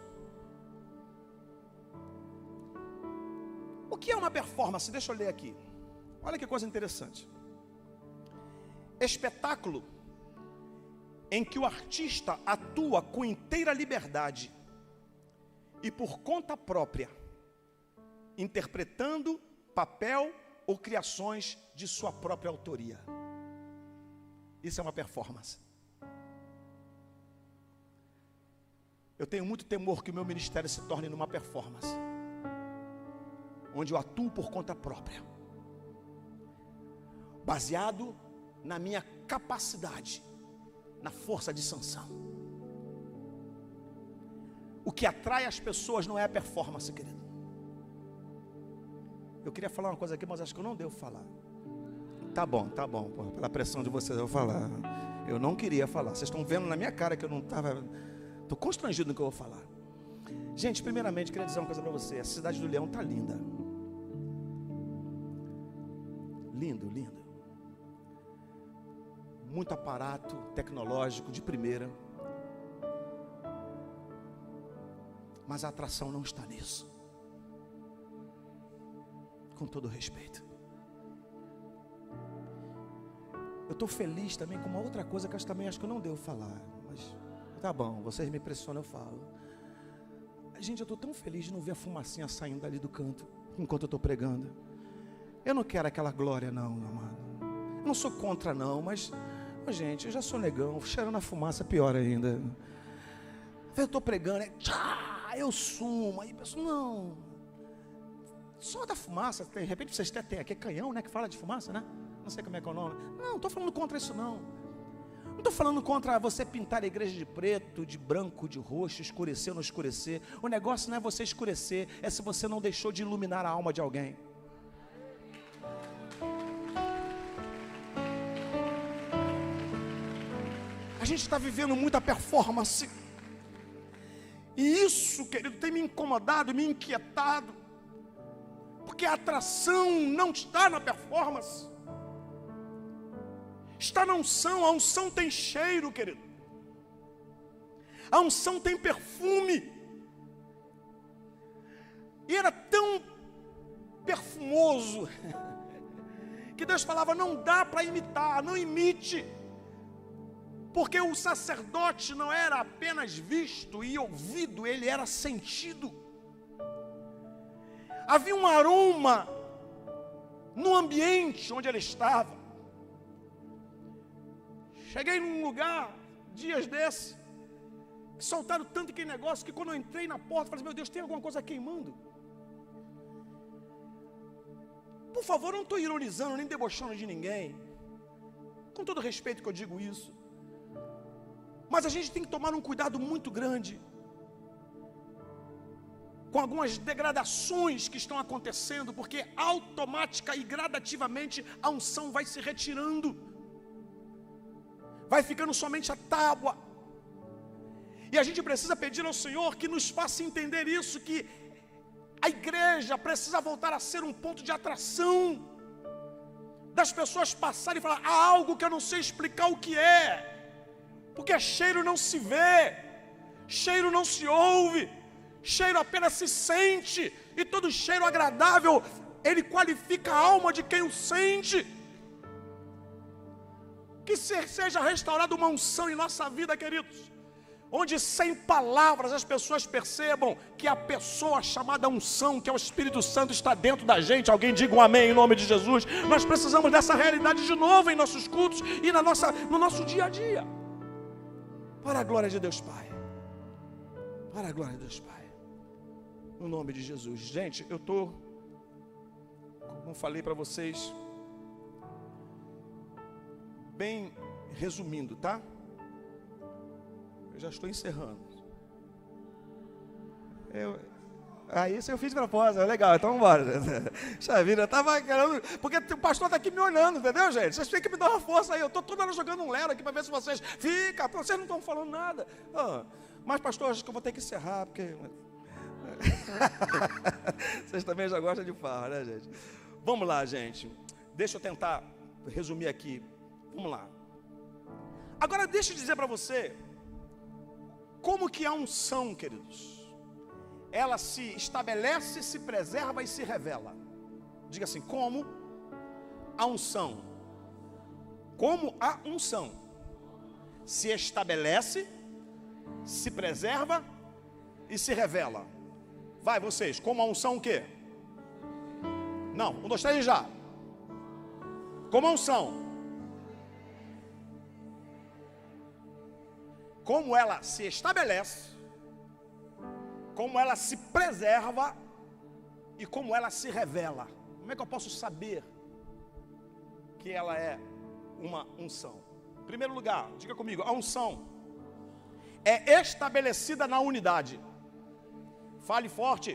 O que é uma performance? Deixa eu ler aqui. Olha que coisa interessante. Espetáculo em que o artista atua com inteira liberdade e por conta própria, interpretando papel ou criações de sua própria autoria. Isso é uma performance. Eu tenho muito temor que o meu ministério se torne numa performance, onde eu atuo por conta própria. baseado na minha capacidade, na força de Sansão. O que atrai as pessoas não é a performance, querido. Eu queria falar uma coisa aqui, mas acho que eu não devo falar. Tá bom, pela pressão de vocês eu vou falar. Eu não queria falar, vocês estão vendo na minha cara que eu não estava... Estou constrangido no que eu vou falar. Gente, primeiramente, queria dizer uma coisa para você. A cidade do Leão está linda. Lindo, lindo. Muito aparato tecnológico de primeira. Mas a atração não está nisso. Com todo respeito. Eu estou feliz também com uma outra coisa que eu também acho que eu não devo falar. Mas tá bom, vocês me pressionam, eu falo. Gente, eu estou tão feliz de não ver a fumacinha saindo dali do canto enquanto eu estou pregando. Eu não quero aquela glória não, amado. Eu não sou contra não, mas gente, eu já sou negão, cheirando a fumaça pior ainda. Eu estou pregando, eu sumo, aí penso, não. Só da fumaça, de repente vocês têm aqui, é canhão, né, que fala de fumaça, né? Não sei como é que é o nome. Não, não estou falando contra isso não. Não estou falando contra você pintar a igreja de preto, de branco, de roxo, escurecer ou não escurecer. O negócio não é você escurecer, é se você não deixou de iluminar a alma de alguém. A gente está vivendo muita performance. E isso, querido, tem me incomodado, me inquietado. Porque a atração não está na performance. Está na unção. A unção tem cheiro, querido. A unção tem perfume. E era tão perfumoso que Deus falava, não dá para imitar, não imite. Porque o sacerdote não era apenas visto e ouvido, ele era sentido. Havia um aroma no ambiente onde ele estava. Cheguei num lugar, dias desses, que soltaram tanto aquele negócio, que quando eu entrei na porta, falei, meu Deus, tem alguma coisa queimando? Por favor, eu não estou ironizando, nem debochando de ninguém. Com todo respeito que eu digo isso. Mas a gente tem que tomar um cuidado muito grande com algumas degradações que estão acontecendo, porque automática e gradativamente a unção vai se retirando. Vai ficando somente a tábua. E a gente precisa pedir ao Senhor que nos faça entender isso, que a igreja precisa voltar a ser um ponto de atração, das pessoas passarem e falar, há algo que eu não sei explicar o que é, porque cheiro não se vê, cheiro não se ouve, cheiro apenas se sente, e todo cheiro agradável, ele qualifica a alma de quem o sente. Que seja restaurada uma unção em nossa vida, queridos, onde sem palavras as pessoas percebam que a pessoa chamada unção, que é o Espírito Santo, está dentro da gente. Alguém diga um amém em nome de Jesus. Nós precisamos dessa realidade de novo em nossos cultos e no nosso dia a dia. Para a glória de Deus Pai. Para a glória de Deus Pai. No nome de Jesus. Gente, eu estou, como falei para vocês, bem resumindo, tá? Eu já estou encerrando. Isso eu fiz de propósito, legal, então vamos embora. Xavira, eu estava querendo, porque o pastor está aqui me olhando, entendeu, gente? Vocês têm que me dar uma força aí, eu estou toda hora jogando um lero aqui para ver se vocês ficam, vocês não estão falando nada. Mas pastor, acho que eu vou ter que encerrar, porque... Vocês também já gostam de farra, né, gente? Vamos lá, gente. Deixa eu tentar resumir aqui. Vamos lá. Agora deixa eu dizer para você como que a unção, queridos, ela se estabelece, se preserva e se revela. Diga assim, como a unção se estabelece, se preserva e se revela. Vai vocês, como a unção o quê? Não, 1, 2, 3 já. Como a unção, como ela se estabelece, como ela se preserva e como ela se revela. Como é que eu posso saber que ela é uma unção? Em primeiro lugar, diga comigo, a unção é estabelecida na unidade. Fale forte.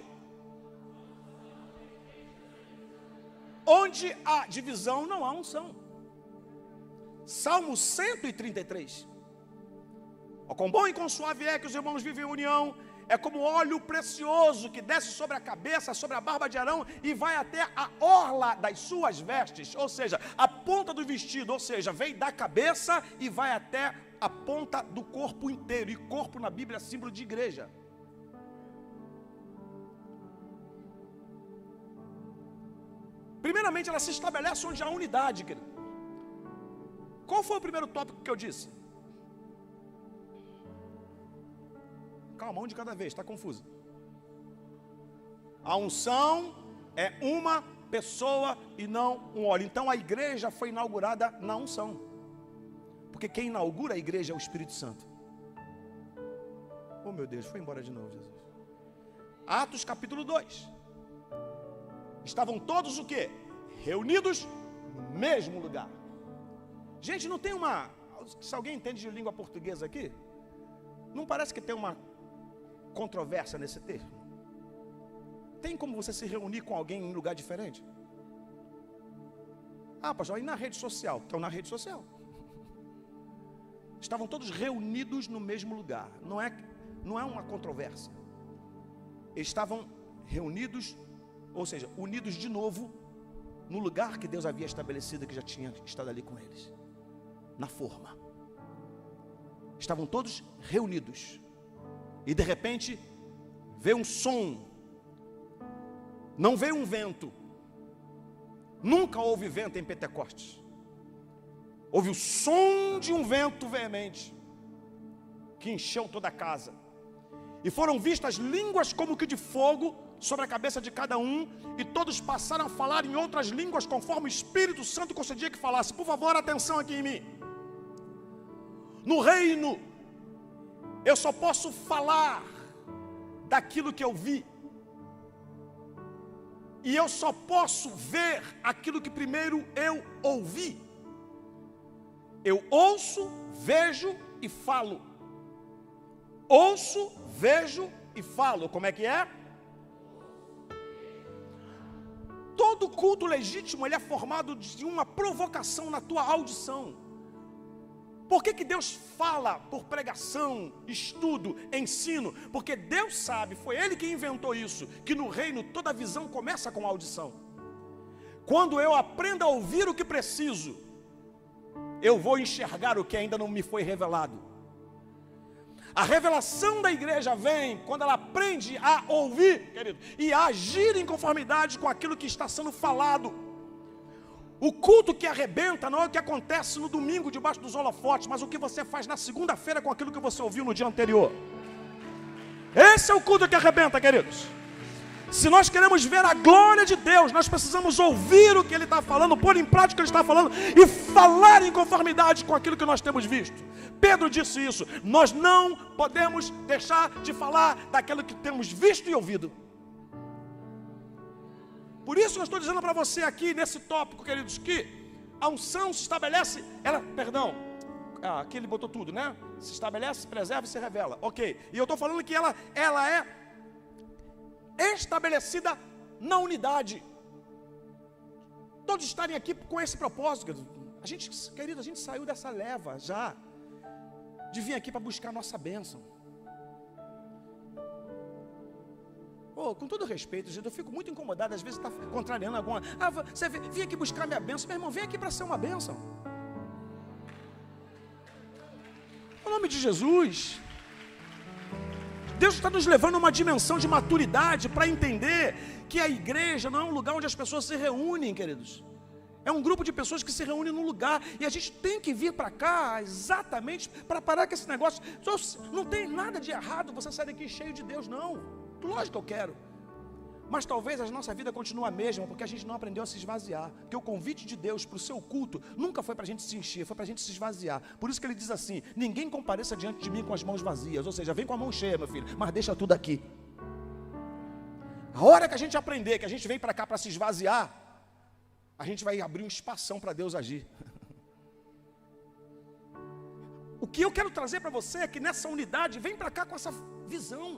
Onde há divisão, não há unção. Salmo 133. Ó, quão bom e quão suave é que os irmãos vivem em união. É como óleo precioso que desce sobre a cabeça, sobre a barba de Arão e vai até a orla das suas vestes. Ou seja, a ponta do vestido, ou seja, vem da cabeça e vai até a ponta do corpo inteiro. E corpo na Bíblia é símbolo de igreja. Primeiramente, ela se estabelece onde há unidade, querido. Qual foi o primeiro tópico que eu disse? Calma, um de cada vez, está confuso. A unção é uma pessoa e não um óleo. Então a igreja foi inaugurada na unção. Porque quem inaugura a igreja é o Espírito Santo. Oh meu Deus, foi embora de novo, Jesus. Atos capítulo 2. Estavam todos o quê? Reunidos no mesmo lugar. Gente, não tem uma... Se alguém entende de língua portuguesa aqui, não parece que tem uma controvérsia nesse termo? Tem como você se reunir com alguém em um lugar diferente? Ah, pastor, e na rede social? Estão na rede social. Estavam todos reunidos no mesmo lugar. Não é uma controvérsia. Eles estavam reunidos, ou seja, unidos de novo no lugar que Deus havia estabelecido, que já tinha estado ali com eles. Na forma. Estavam todos reunidos. E de repente, veio um som. Não veio um vento. Nunca houve vento em Pentecostes. Houve o som de um vento veemente, que encheu toda a casa. E foram vistas línguas como que de fogo sobre a cabeça de cada um, e todos passaram a falar em outras línguas, conforme o Espírito Santo concedia que falasse. Por favor, atenção aqui em mim. No reino, eu só posso falar daquilo que eu vi. E eu só posso ver aquilo que primeiro eu ouvi. Eu ouço, vejo e falo. Ouço, vejo e falo. Como é que é? Todo culto legítimo, ele é formado de uma provocação na tua audição. Por que Deus fala por pregação, estudo, ensino? Porque Deus sabe, foi Ele que inventou isso, que no reino toda visão começa com a audição. Quando eu aprendo a ouvir o que preciso, eu vou enxergar o que ainda não me foi revelado. A revelação da igreja vem quando ela aprende a ouvir, querido, e a agir em conformidade com aquilo que está sendo falado. O culto que arrebenta não é o que acontece no domingo debaixo dos holofotes, mas o que você faz na segunda-feira com aquilo que você ouviu no dia anterior. Esse é o culto que arrebenta, queridos. Se nós queremos ver a glória de Deus, nós precisamos ouvir o que Ele está falando, pôr em prática o que Ele está falando e falar em conformidade com aquilo que nós temos visto. Pedro disse isso: nós não podemos deixar de falar daquilo que temos visto e ouvido. Por isso eu estou dizendo para você aqui nesse tópico, queridos, que a unção se estabelece, aqui ele botou tudo, né? Se estabelece, se preserva e se revela. Ok, e eu estou falando que ela é estabelecida na unidade. Todos estarem aqui com esse propósito, querido, a gente saiu dessa leva já, de vir aqui para buscar a nossa bênção. Com todo respeito, gente, eu fico muito incomodado, às vezes está contrariando alguma... Você vem aqui buscar minha bênção. Meu irmão, vem aqui para ser uma bênção. Em nome de Jesus. Deus está nos levando a uma dimensão de maturidade para entender que a igreja não é um lugar onde as pessoas se reúnem, queridos. É um grupo de pessoas que se reúnem num lugar, e a gente tem que vir para cá exatamente para parar com esse negócio. Não tem nada de errado você sair daqui cheio de Deus, não. Lógico que eu quero. Mas talvez a nossa vida continue a mesma, porque a gente não aprendeu a se esvaziar. Porque o convite de Deus para o seu culto nunca foi para a gente se encher, foi para a gente se esvaziar. Por isso que Ele diz assim: ninguém compareça diante de mim com as mãos vazias. Ou seja, vem com a mão cheia, meu filho, mas deixa tudo aqui. A hora que a gente aprender que a gente vem para cá para se esvaziar, a gente vai abrir um espação para Deus agir. O que eu quero trazer para você é que nessa unidade, vem para cá com essa visão.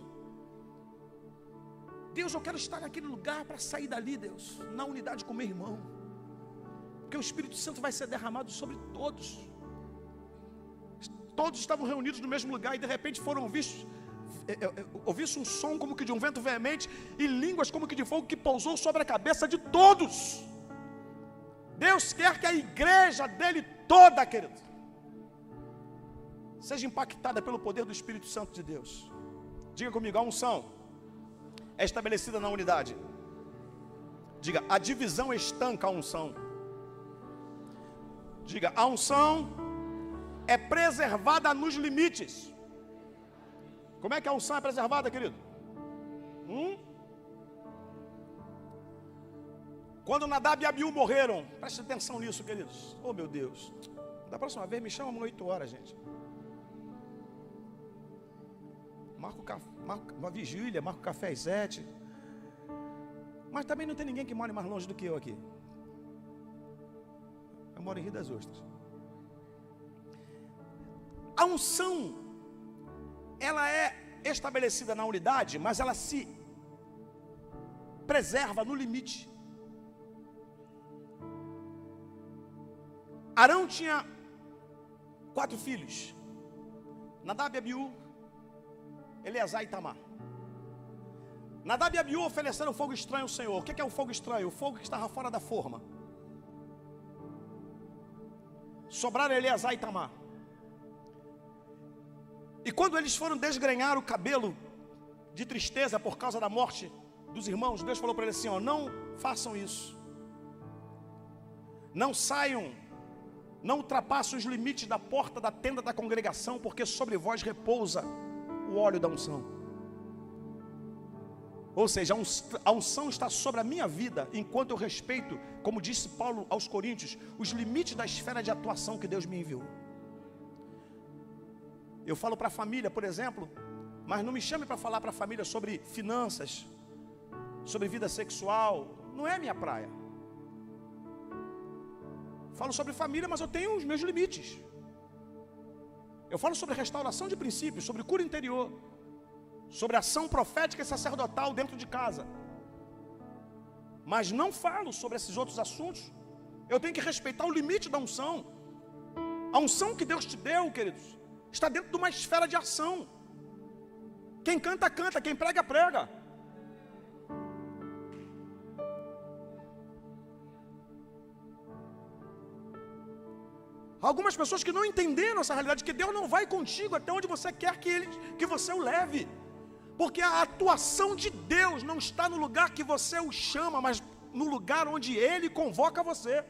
Deus, eu quero estar naquele lugar para sair dali, Deus, na unidade com meu irmão. Porque o Espírito Santo vai ser derramado sobre todos. Todos estavam reunidos no mesmo lugar e de repente foram vistos. Ouvi-se um som como que de um vento veemente e línguas como que de fogo que pousou sobre a cabeça de todos. Deus quer que a igreja dele toda, querido, seja impactada pelo poder do Espírito Santo de Deus. Diga comigo, a unção é estabelecida na unidade. Diga, a divisão estanca a unção. Diga, a unção é preservada nos limites. Como é que a unção é preservada, querido? Quando Nadab e Abiú morreram, preste atenção nisso, queridos. Oh, meu Deus. Da próxima vez me chama às 8 horas, gente. Marco uma vigília, marco café às 7. Mas também não tem ninguém que more mais longe do que eu aqui. Eu moro em Rio das Ostras. A unção, ela é estabelecida na unidade, mas ela se preserva no limite. Arão tinha 4 filhos: Nadab e Abiú, Eleazar e Itamar. Nadab e Abiú ofereceram fogo estranho ao Senhor. O que é o fogo estranho? O fogo que estava fora da forma. Sobraram Eleazar e Itamar. E quando eles foram desgrenhar o cabelo de tristeza por causa da morte dos irmãos, Deus falou para eles assim, ó, não façam isso. Não saiam, não ultrapassem os limites da porta da tenda da congregação, porque sobre vós repousa o óleo da unção. Ou seja, a unção está sobre a minha vida, enquanto eu respeito, como disse Paulo aos Coríntios, os limites da esfera de atuação que Deus me enviou. Eu falo para a família, por exemplo, mas não me chame para falar para a família sobre finanças, sobre vida sexual, não é minha praia. Falo sobre família, mas eu tenho os meus limites. Eu falo sobre restauração de princípios, sobre cura interior, sobre ação profética e sacerdotal dentro de casa. Mas não falo sobre esses outros assuntos. Eu tenho que respeitar o limite da unção. A unção que Deus te deu, queridos, está dentro de uma esfera de ação. Quem canta, canta. Quem prega, prega. Algumas pessoas que não entenderam essa realidade, que Deus não vai contigo até onde você quer que você o leve. Porque a atuação de Deus não está no lugar que você o chama, mas no lugar onde Ele convoca você.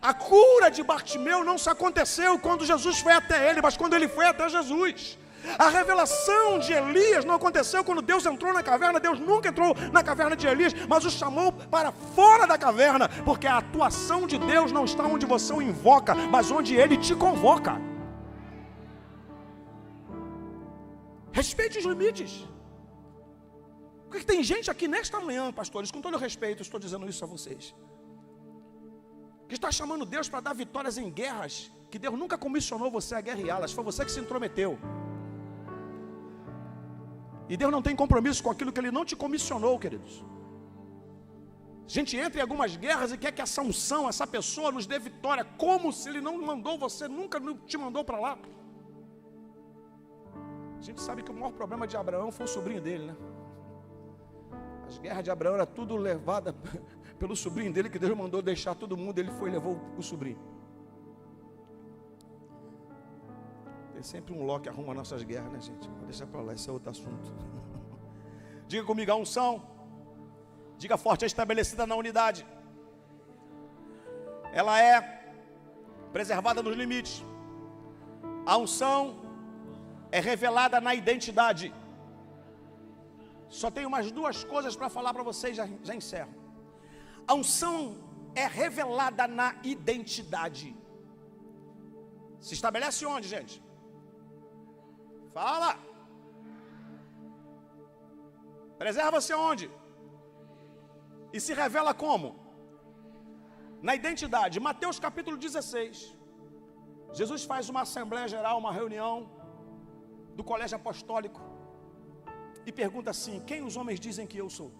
A cura de Bartimeu não se aconteceu quando Jesus foi até ele, mas quando ele foi até Jesus. A revelação de Elias não aconteceu quando Deus entrou na caverna. Deus nunca entrou na caverna de Elias, mas o chamou para fora da caverna, porque a atuação de Deus não está onde você o invoca, mas onde Ele te convoca. Respeite os limites. Porque tem gente aqui nesta manhã, pastores, com todo respeito, eu estou dizendo isso a vocês, que está chamando Deus para dar vitórias em guerras que Deus nunca comissionou você a guerreá-las, foi você que se intrometeu. E Deus não tem compromisso com aquilo que Ele não te comissionou, queridos. A gente entra em algumas guerras e quer que essa unção, essa pessoa nos dê vitória, como se Ele não mandou você, nunca te mandou para lá. A gente sabe que o maior problema de Abraão foi o sobrinho dele, né? As guerras de Abraão eram tudo levada pelo sobrinho dele, que Deus mandou deixar todo mundo, ele foi e levou o sobrinho. Tem sempre um Ló que arruma nossas guerras, né, gente? Vou deixar para lá, esse é outro assunto. Diga comigo, a unção, diga forte, é estabelecida na unidade. Ela é preservada nos limites. A unção é revelada na identidade. Só tenho mais 2 coisas para falar para vocês, já encerro. A unção é revelada na identidade. Se estabelece onde, gente? Fala. Preserva-se onde? E se revela como? na identidade. Mateus capítulo 16. Jesus faz uma assembleia geral, uma reunião do colégio apostólico e pergunta assim: quem os homens dizem que eu sou?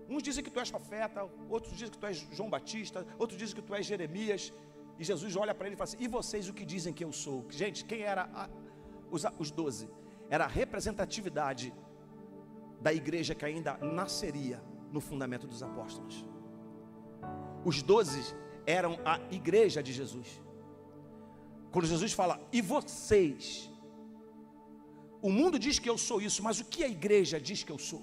Uns dizem que tu és profeta, outros dizem que tu és João Batista, outros dizem que tu és Jeremias. E Jesus olha para ele e fala assim: e vocês o que dizem que eu sou? Gente, quem era os 12? Era a representatividade da igreja que ainda nasceria no fundamento dos apóstolos. Os 12 eram a igreja de Jesus. Quando Jesus fala, e vocês? O mundo diz que eu sou isso, mas o que a igreja diz que eu sou?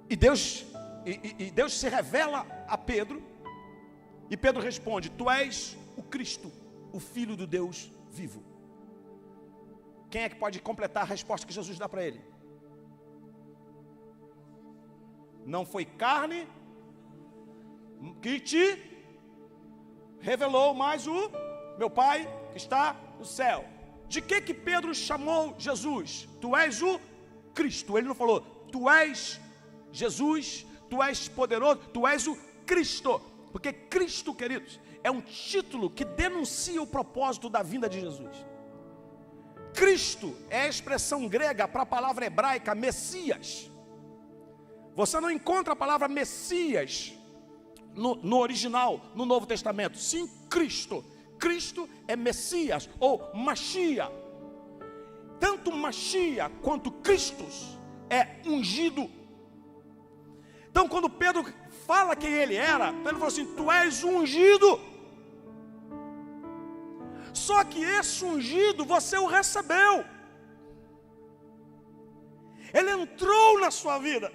E Deus se revela a Pedro, e Pedro responde: tu és o Cristo, o Filho do Deus vivo. Quem é que pode completar a resposta que Jesus dá para ele? Não foi carne que te revelou, mas o meu Pai que está no céu. De que Pedro chamou Jesus? Tu és o Cristo. Ele não falou, tu és Jesus, tu és poderoso, tu és o Cristo. Porque Cristo, queridos, é um título que denuncia o propósito da vinda de Jesus. Cristo é a expressão grega para a palavra hebraica Messias. Você não encontra a palavra Messias no original, no Novo Testamento. Sim, Cristo. Cristo é Messias ou Machia. Tanto Machia quanto Cristo é ungido. Então quando Pedro fala quem ele era, Pedro falou assim: tu és ungido. Só que esse ungido você o recebeu. Ele entrou na sua vida.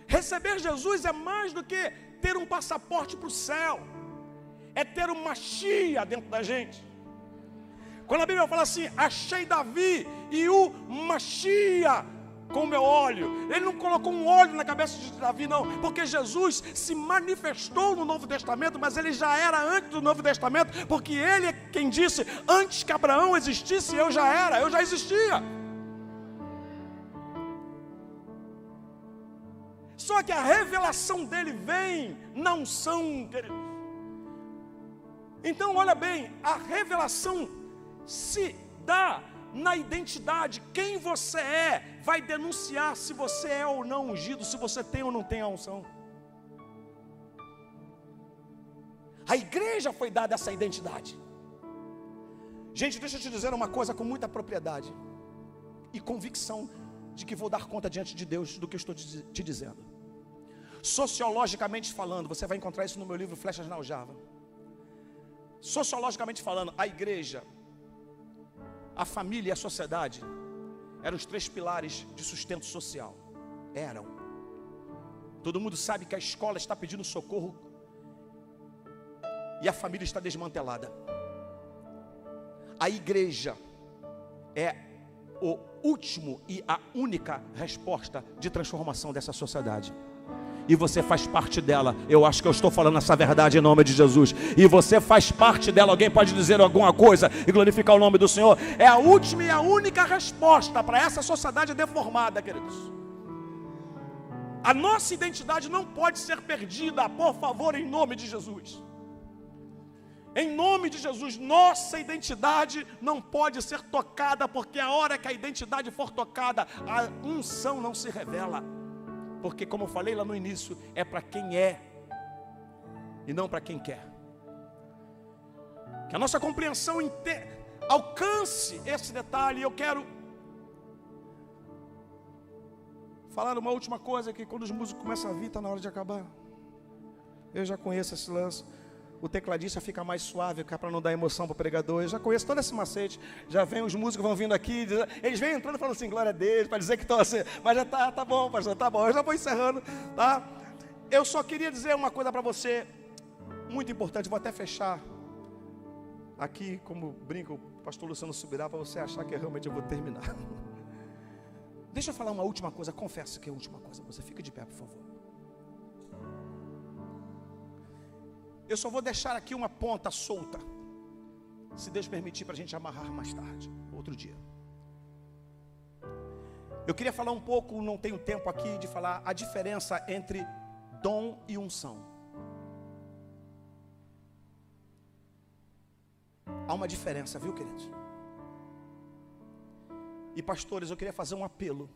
Receber Jesus é mais do que ter um passaporte para o céu. É ter uma Machia dentro da gente. Quando a Bíblia fala assim, achei Davi e o Machia com o meu óleo, ele não colocou um óleo na cabeça de Davi não, porque Jesus se manifestou no Novo Testamento, mas ele já era antes do Novo Testamento, porque ele é quem disse, antes que Abraão existisse, eu já era, eu já existia. Só que a revelação dele vem na unção, queridos. Então olha bem, a revelação se dá na identidade. Quem você é vai denunciar se você é ou não ungido, se você tem ou não tem a unção. A igreja foi dada essa identidade. Gente, deixa eu te dizer uma coisa com muita propriedade e convicção de que vou dar conta diante de Deus do que eu estou te dizendo. Sociologicamente falando, você vai encontrar isso no meu livro Flechas na Aljava. Sociologicamente falando, a igreja, a família e a sociedade eram os 3 pilares de sustento social. Eram. Todo mundo sabe que a escola está pedindo socorro e a família está desmantelada. A igreja é o último e a única resposta de transformação dessa sociedade. E você faz parte dela. Eu acho que eu estou falando essa verdade em nome de Jesus. E você faz parte dela. Alguém pode dizer alguma coisa e glorificar o nome do Senhor? É a última e a única resposta para essa sociedade deformada, queridos. A nossa identidade não pode ser perdida, por favor, em nome de Jesus. Em nome de Jesus, nossa identidade não pode ser tocada, porque a hora que a identidade for tocada, a unção não se revela. Porque, como eu falei lá no início, é para quem é e não para quem quer. Que a nossa compreensão alcance esse detalhe. Eu quero falar uma última coisa, que quando os músicos começam a vir, está na hora de acabar. Eu já conheço esse lance. O tecladista fica mais suave, para não dar emoção para o pregador. Eu já conheço todo esse macete. Já vem os músicos, vão vindo aqui, eles vêm entrando e falam assim, glória a Deus, para dizer que estão assim. Mas já tá bom, pastor, tá bom. Eu já vou encerrando, tá? Eu só queria dizer uma coisa para você, muito importante. Vou até fechar aqui, como brinca o pastor Luciano Subirá, para você achar que realmente eu vou terminar. Deixa eu falar uma última coisa, confesso que é a última coisa. Você fica de pé, por favor. Eu só vou deixar aqui uma ponta solta, se Deus permitir, para a gente amarrar mais tarde, outro dia. Eu queria falar um pouco, não tenho tempo aqui de falar a diferença entre dom e unção. Há uma diferença, viu, queridos? E pastores, eu queria fazer um apelo,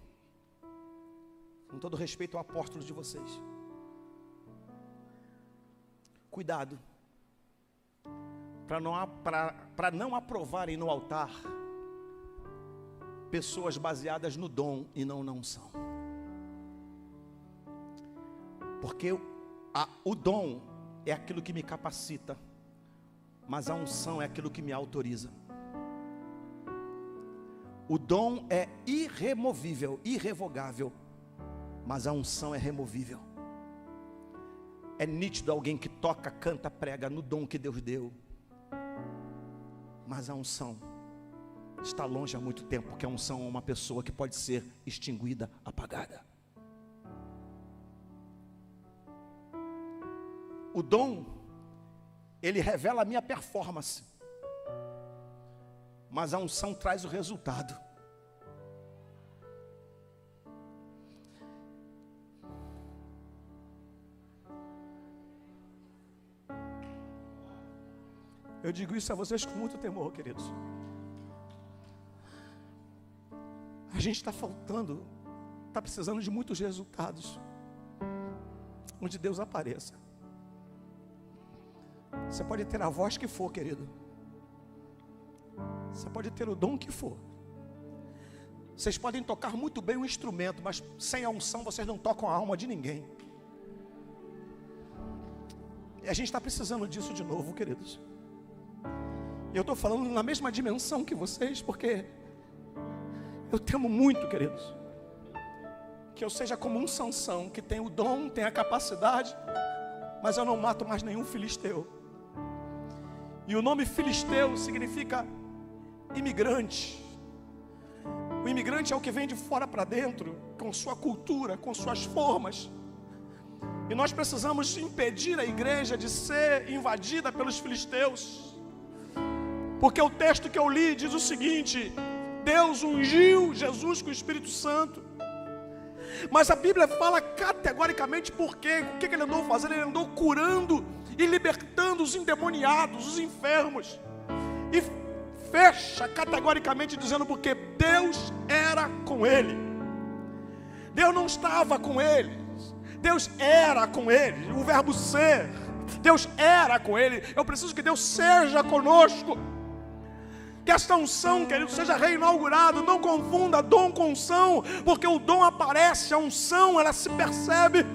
com todo respeito ao apóstolo de vocês. Cuidado, para não aprovarem no altar pessoas baseadas no dom e não na unção. Porque o dom é aquilo que me capacita, mas a unção é aquilo que me autoriza. O dom é irremovível, irrevogável, mas a unção é removível. É nítido alguém que toca, canta, prega no dom que Deus deu, mas a unção está longe há muito tempo, porque a unção é uma pessoa que pode ser extinguida, apagada. O dom, ele revela a minha performance, mas a unção traz o resultado. Eu digo isso a vocês com muito temor, queridos. A gente está precisando de muitos resultados, onde Deus apareça. Você pode ter a voz que for, querido. Você pode ter o dom que for. Vocês podem tocar muito bem o instrumento, mas sem a unção vocês não tocam a alma de ninguém. E a gente está precisando disso de novo, queridos. E eu estou falando na mesma dimensão que vocês, porque eu temo muito, queridos, que eu seja como um Sansão, que tem o dom, tem a capacidade, mas eu não mato mais nenhum filisteu. E o nome filisteu significa imigrante. O imigrante é o que vem de fora para dentro, com sua cultura, com suas formas. E nós precisamos impedir a igreja de ser invadida pelos filisteus. Porque o texto que eu li diz o seguinte: Deus ungiu Jesus com o Espírito Santo. Mas a Bíblia fala categoricamente por quê. O que ele andou fazendo? Ele andou curando e libertando os endemoniados, os enfermos. E fecha categoricamente dizendo porque Deus era com ele. Deus não estava com ele, Deus era com ele. O verbo ser, Deus era com ele. Eu preciso que Deus seja conosco. Que esta unção, querido, seja reinaugurado. Não confunda dom com unção, porque o dom aparece, a unção ela se percebe.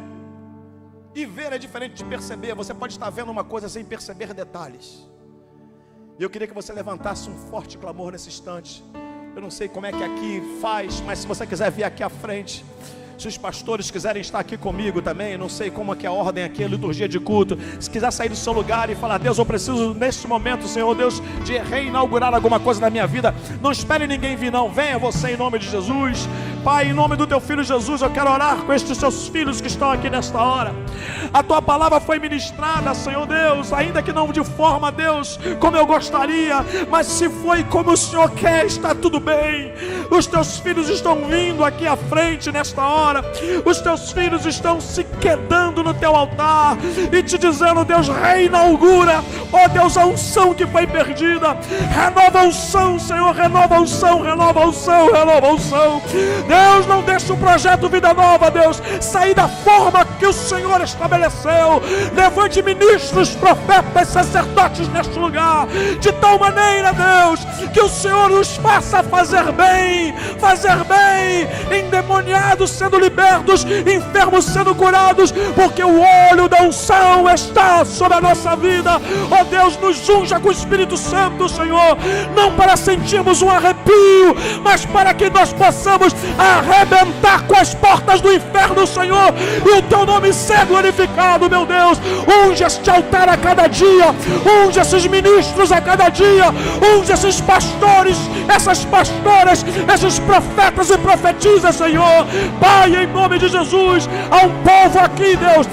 E ver é diferente de perceber. Você pode estar vendo uma coisa sem perceber detalhes. E eu queria que você levantasse um forte clamor nesse instante. Eu não sei como é que aqui faz, mas se você quiser vir aqui à frente, se os pastores quiserem estar aqui comigo também, não sei como é que é a ordem aqui, a liturgia de culto. Se quiser sair do seu lugar e falar: Deus, eu preciso neste momento, Senhor Deus, de reinaugurar alguma coisa na minha vida. Não espere ninguém vir não, venha você em nome de Jesus. Pai, em nome do teu filho Jesus, eu quero orar com estes seus filhos que estão aqui nesta hora. A tua palavra foi ministrada, Senhor Deus, ainda que não de forma, Deus, como eu gostaria, mas se foi como o Senhor quer, está tudo bem. Os teus filhos estão vindo aqui à frente nesta hora. Os teus filhos estão se quedando no teu altar e te dizendo: Deus, reinaugura, ó Deus, a unção que foi perdida. Renova a unção, Senhor, renova a unção, renova a unção, renova a unção. Deus, não deixa o projeto Vida Nova, Deus, sair da forma que o Senhor estabeleceu. Levante ministros, profetas, sacerdotes neste lugar, de tal maneira, Deus, que o Senhor nos faça fazer bem, endemoniados sendo libertos, enfermos sendo curados, porque o olho da unção está sobre a nossa vida. Ó Deus, nos unja com o Espírito Santo, Senhor, não para sentirmos um arrepio, mas para que nós possamos arrebentar com as portas do inferno, Senhor, e o teu nome nome ser glorificado, meu Deus. Unge este altar a cada dia, unge esses ministros a cada dia, unge esses pastores, essas pastoras, esses profetas e profetisas, Senhor. Pai, em nome de Jesus, há um povo aqui, Deus,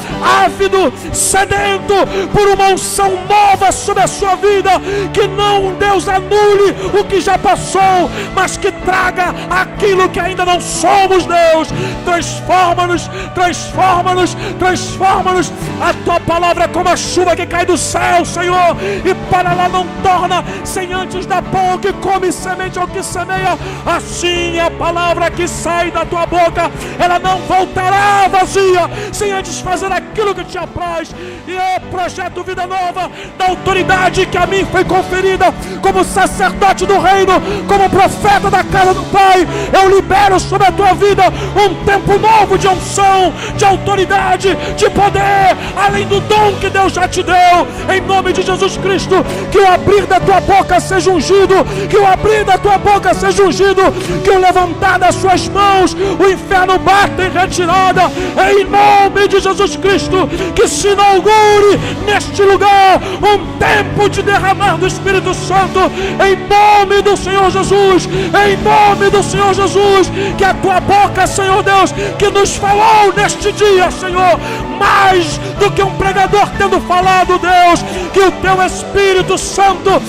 ávido, sedento por uma unção nova sobre a sua vida, que não, Deus, anule o que já passou, mas que traga aquilo que ainda não somos, Deus. Transforma-nos, transforma-nos, transforma-nos. A tua palavra é como a chuva que cai do céu, Senhor, e para lá não torna sem antes dar pão ao que come, semente ao que semeia. Assim a palavra que sai da tua boca, ela não voltará vazia, sem antes fazer aquilo que te apraz. E é o projeto Vida Nova, da autoridade que a mim foi conferida como sacerdote do reino, como profeta da casa do Pai. Eu libero sobre a tua vida um tempo novo de unção, de autoridade, de poder, além do dom que Deus já te deu. Em nome de Jesus Cristo, que o abrir da tua boca seja ungido, que o abrir da tua boca seja ungido, que o levantar das suas mãos o inferno bata em retirada. Em nome de Jesus Cristo, que se inaugure neste lugar um tempo de derramar do Espírito Santo. Em nome do Senhor Jesus, em nome do Senhor Jesus, que a tua boca, Senhor Deus, que nos falou neste dia, Senhor, mais do que um pregador tendo falado, Deus, que o teu Espírito Santo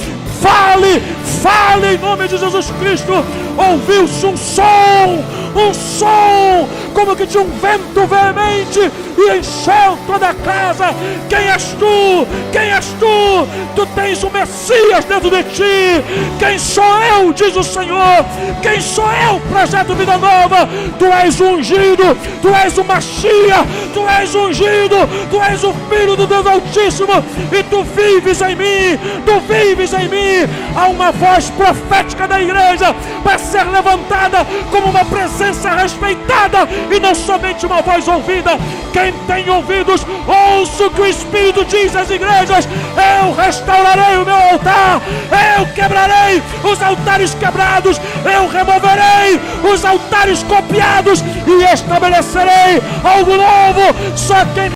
fale, fale em nome de Jesus Cristo. Ouviu-se um som como que de um vento veemente, e encheu toda a casa. Quem és tu? Quem és tu? Tu tens o Messias dentro de ti. Quem sou eu, diz o Senhor? Quem sou eu, projeto Vida Nova? Tu és o ungido, tu és o Machia, tu és o ungido, tu és o Filho do Deus Altíssimo, e tu vives em mim, tu vives em mim. Há uma voz profética da igreja para ser levantada como uma presença respeitada e não somente uma voz ouvida. Quem tem ouvidos, ouça o que o Espírito diz às igrejas. Eu restaurarei o meu altar, eu quebrarei os altares quebrados, eu removerei os altares copiados e estabelecerei algo novo. Só quem